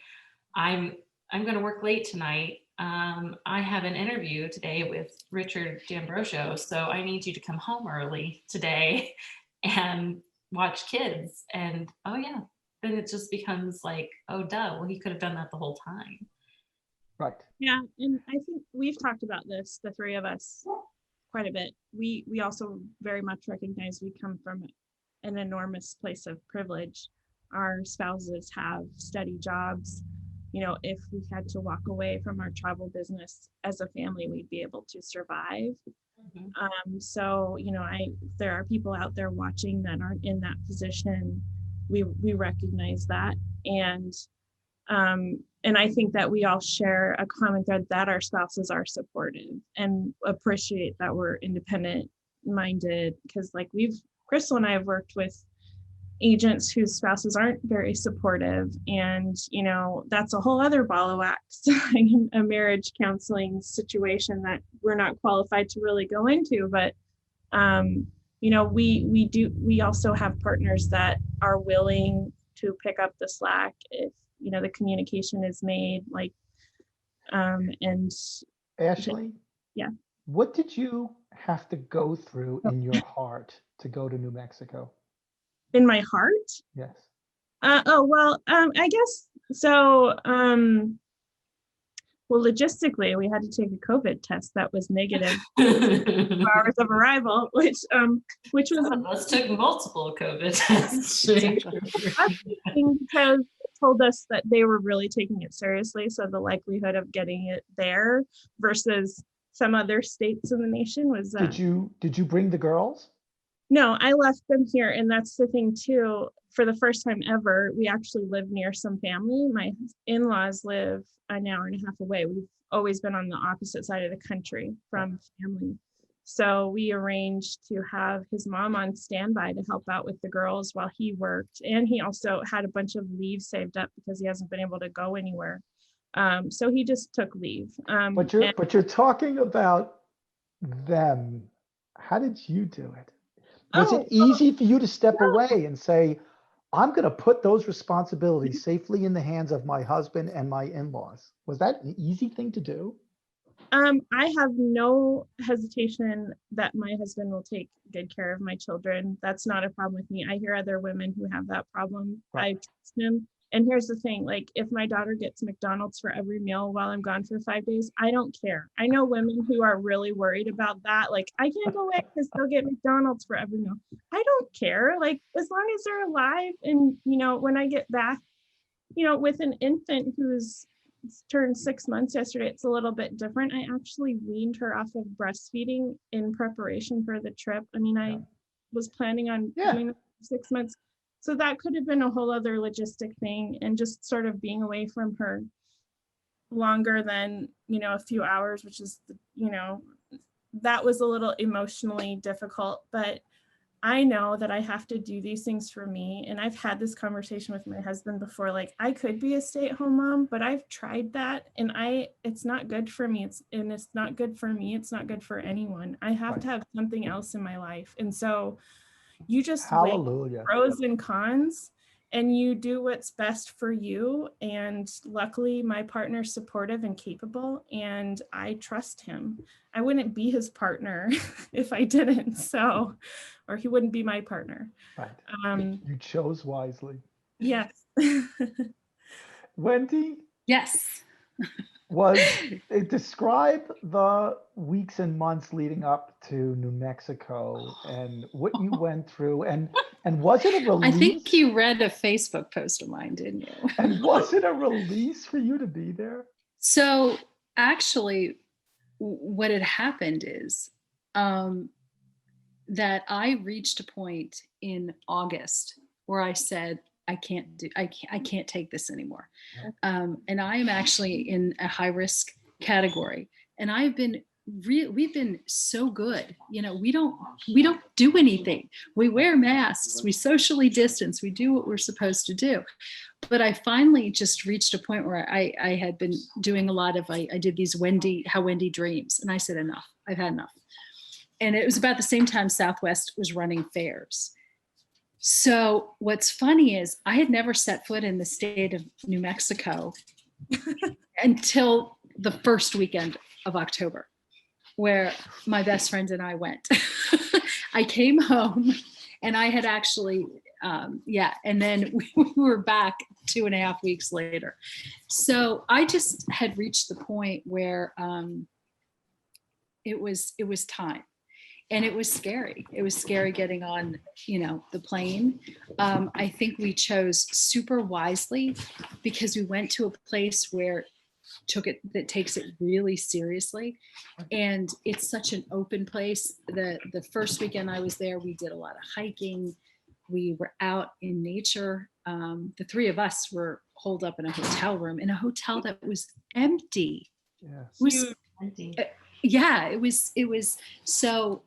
I'm going to work late tonight. I have an interview today with Richard D'Ambrosio, so I need you to come home early today and watch kids. And then it just becomes like, oh duh, well, he could have done that the whole time. Right. Yeah, and I think we've talked about this, the three of us, quite a bit. We also very much recognize we come from an enormous place of privilege. Our spouses have steady jobs. If we had to walk away from our travel business as a family, we'd be able to survive. Mm-hmm. So, there are people out there watching that aren't in that position. We recognize that. And I think that we all share a common thread that our spouses are supportive and appreciate that we're independent minded, because like Krystal and I have worked with agents whose spouses aren't very supportive, and that's a whole other ball of wax, a marriage counseling situation that we're not qualified to really go into. But we also have partners that are willing to pick up the slack if the communication is made, like and Ashley, yeah, what did you have to go through in your heart to go to New Mexico? in my heart? Yes. I guess so. Well, logistically, we had to take a COVID test that was negative 2 hours of arrival, which was. Some of us took multiple COVID tests. Because it told us that they were really taking it seriously. So the likelihood of getting it there versus some other states in the nation was. Did you bring the girls? No, I left them here, and that's the thing too. For the first time ever, we actually live near some family. My in-laws live an hour and a half away. We've always been on the opposite side of the country from family. So we arranged to have his mom on standby to help out with the girls while he worked. And he also had a bunch of leave saved up because he hasn't been able to go anywhere. So he just took leave. But you're talking about them. How did you do it? Was it easy for you to step away and say, I'm going to put those responsibilities safely in the hands of my husband and my in-laws? Was that an easy thing to do? I have no hesitation that my husband will take good care of my children. That's not a problem with me. I hear other women who have that problem. Right. I trust him. And here's the thing, like if my daughter gets McDonald's for every meal while I'm gone for 5 days, I don't care. I know women who are really worried about that. Like I can't go away because they'll get McDonald's for every meal. I don't care. Like as long as they're alive. And, when I get back, with an infant who's turned 6 months yesterday, it's a little bit different. I actually weaned her off of breastfeeding in preparation for the trip. I mean, I was planning on doing it for 6 months. So that could have been a whole other logistic thing, and just sort of being away from her longer than, a few hours, which is, that was a little emotionally difficult, but I know that I have to do these things for me. And I've had this conversation with my husband before, like I could be a stay-at-home mom, but I've tried that and it's not good for me. It's not good for me. It's not good for anyone. I have to have something else in my life. And so you just weigh pros and cons and you do what's best for you. And luckily my partner's supportive and capable, and I trust him. I wouldn't be his partner if I didn't. Or he wouldn't be my partner. Right. You chose wisely. Yes. Wendy? Yes. Describe the weeks and months leading up to New Mexico and what you went through, and was it a release? I think you read a Facebook post of mine, didn't you? And was it a release for you to be there? So actually, what had happened is that I reached a point in August where I said, I can't take this anymore. And I am actually in a high risk category. And we've been so good. You know, we don't do anything. We wear masks, we socially distance, we do what we're supposed to do. But I finally just reached a point where I had been doing a lot of, I did these How Wendy Dreams. And I said, enough, I've had enough. And it was about the same time Southwest was running fairs. So what's funny is I had never set foot in the state of New Mexico until the first weekend of October, where my best friend and I went. I came home and I had actually, and then we were back 2.5 weeks later. So I just had reached the point where it was time. And it was scary. It was scary getting on, the plane. I think we chose super wisely because we went to a place where that takes it really seriously. And it's such an open place. The first weekend I was there, we did a lot of hiking. We were out in nature. The three of us were holed up in a hotel room, in a hotel that was empty. Yes. It was Empty. Yeah, it was so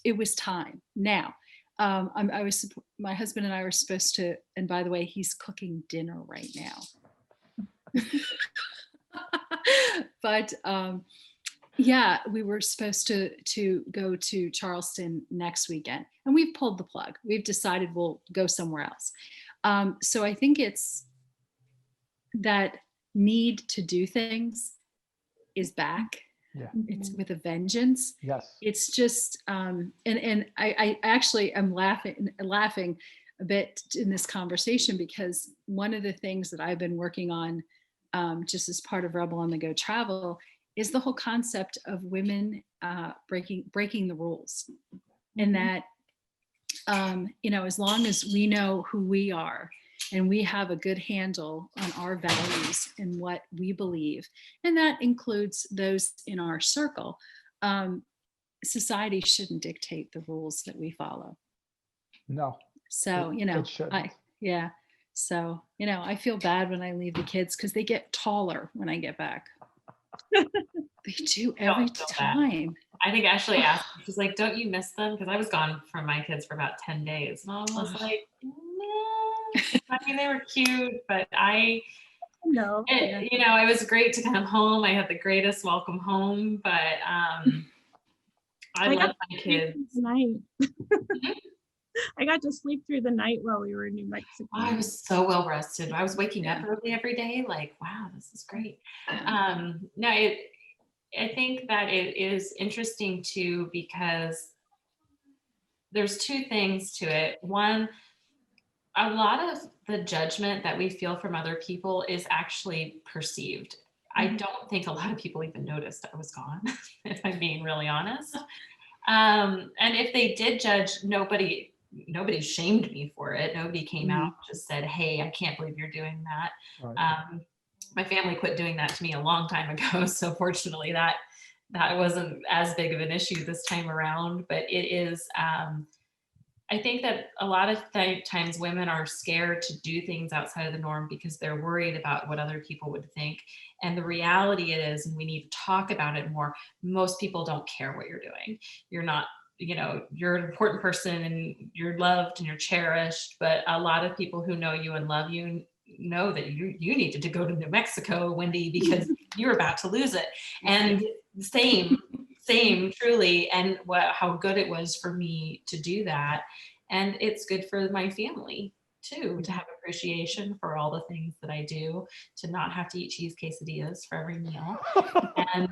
it was time. Now my husband and I were supposed to, and by the way, he's cooking dinner right now. But we were supposed to go to Charleston next weekend, and we've pulled the plug. We've decided we'll go somewhere else. So I think it's that need to do things is back. Yeah. It's with a vengeance. Yes. It's just and I actually am laughing a bit in this conversation because one of the things that I've been working on just as part of Rebel on the Go Travel is the whole concept of women breaking the rules. And that as long as we know who we are and we have a good handle on our values and what we believe, and that includes those in our circle, society shouldn't dictate the rules that we follow. No. So, it shouldn't. So, I feel bad when I leave the kids because they get taller when I get back. They do every time. I think Ashley asked, she's like, don't you miss them? Because I was gone from my kids for about 10 days. And I was like, nah. I mean, they were cute, but it was great to come home. I had the greatest welcome home, but I love my kids. I got to sleep through the night while we were in New Mexico. I was so well rested. I was waking up early every day. Like, wow, this is great. I think that it is interesting too, because there's two things to it. One, a lot of the judgment that we feel from other people is actually perceived. I don't think a lot of people even noticed I was gone, if I'm being really honest. And if they did judge, nobody shamed me for it. Nobody came out and just said, hey, I can't believe you're doing that. Right. My family quit doing that to me a long time ago. So fortunately that wasn't as big of an issue this time around, but it is, I think that a lot of times women are scared to do things outside of the norm because they're worried about what other people would think. And the reality is, and we need to talk about it more, most people don't care what you're doing. You're not, you're an important person and you're loved and you're cherished, but a lot of people who know you and love you know that you needed to go to New Mexico, Wendy, because you're about to lose it. And same truly. And how good it was for me to do that. And it's good for my family too, to have appreciation for all the things that I do, to not have to eat cheese quesadillas for every meal. And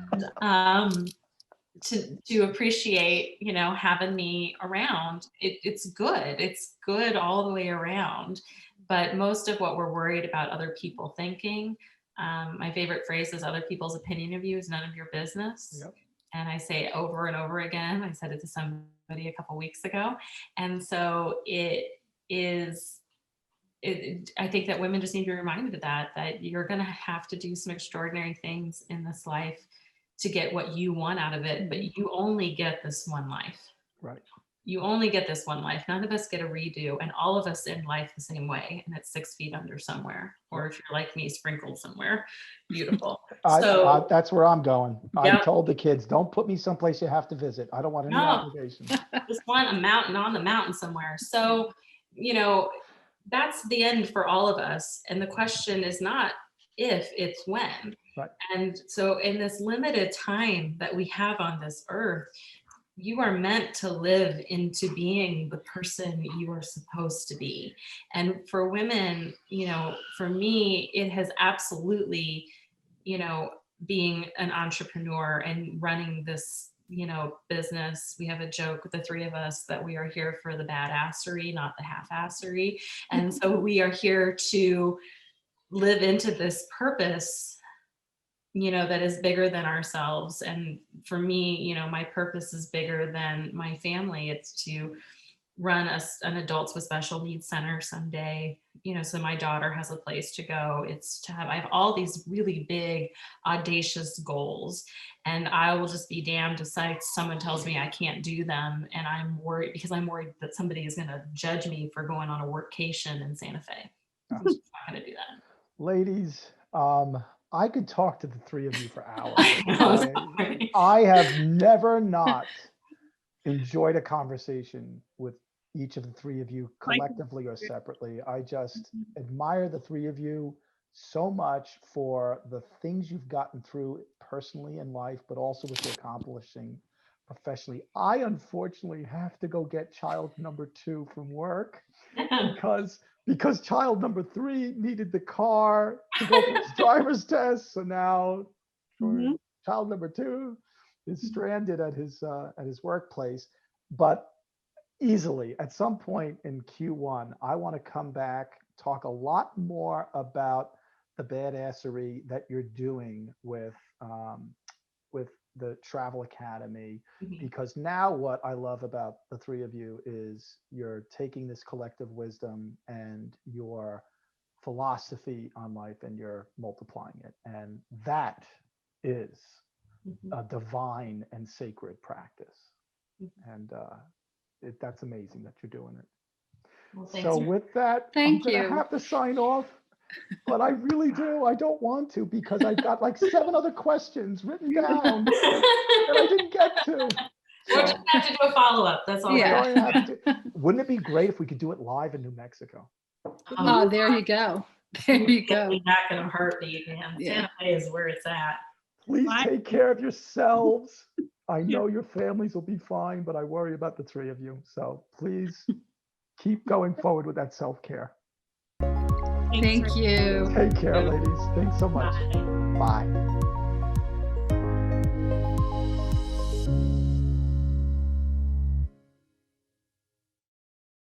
to appreciate, having me around. It's good. It's good all the way around. But most of what we're worried about other people thinking, my favorite phrase is other people's opinion of you is none of your business. Yep. And I say it over and over again. I said it to somebody a couple weeks ago. And so I think that women just need to be reminded of that you're going to have to do some extraordinary things in this life to get what you want out of it, but you only get this one life. Right. You only get this one life. None of us get a redo, and all of us end life the same way. And it's 6 feet under somewhere. Or if you're like me, sprinkled somewhere. Beautiful. So That's where I'm going. I Yep. told the kids, don't put me someplace you have to visit. I don't want any No. obligation. just want a mountain on the mountain somewhere. So, that's the end for all of us. And the question is not if, it's when. Right. And so in this limited time that we have on this earth, you are meant to live into being the person you are supposed to be. And for women, for me, it has absolutely, being an entrepreneur and running this, business. We have a joke with the three of us that we are here for the badassery, not the half-assery. And so we are here to live into this purpose that is bigger than ourselves. And for me, my purpose is bigger than my family. It's to run an adults with special needs center someday, so my daughter has a place to go. I have all these really big, audacious goals, and I will just be damned if someone tells me I can't do them. And I'm worried because I'm worried that somebody is going to judge me for going on a workcation in Santa Fe. I'm just not going to do that. Ladies, I could talk to the three of you for hours. I have never not enjoyed a conversation with each of the three of you collectively or separately. I just admire the three of you so much for the things you've gotten through personally in life, but also what you're accomplishing professionally. I unfortunately have to go get child number 2 from work because child number 3 needed the car to go for his driver's test. So now child number 2 is stranded at his workplace. But easily at some point in Q1, I want to come back, talk a lot more about the badassery that you're doing with the Travel Academy, because now what I love about the three of you is you're taking this collective wisdom and your philosophy on life and you're multiplying it. And that is a divine and sacred practice. And that's amazing that you're doing it. Well, so with that, I'm going to have to sign off. But I really do. I don't want to because I've got like 7 other questions written down that I didn't get to. We're just going to have to do a follow-up. That's all. Yeah. Wouldn't it be great if we could do it live in New Mexico? Oh, there you go. There you go. Back in a heartbeat, man. Santa Fe is where it's at. Please take care of yourselves. I know your families will be fine, but I worry about the 3 of you. So please keep going forward with that self-care. Thank you. Take care, ladies. Thanks so much. Bye. Bye.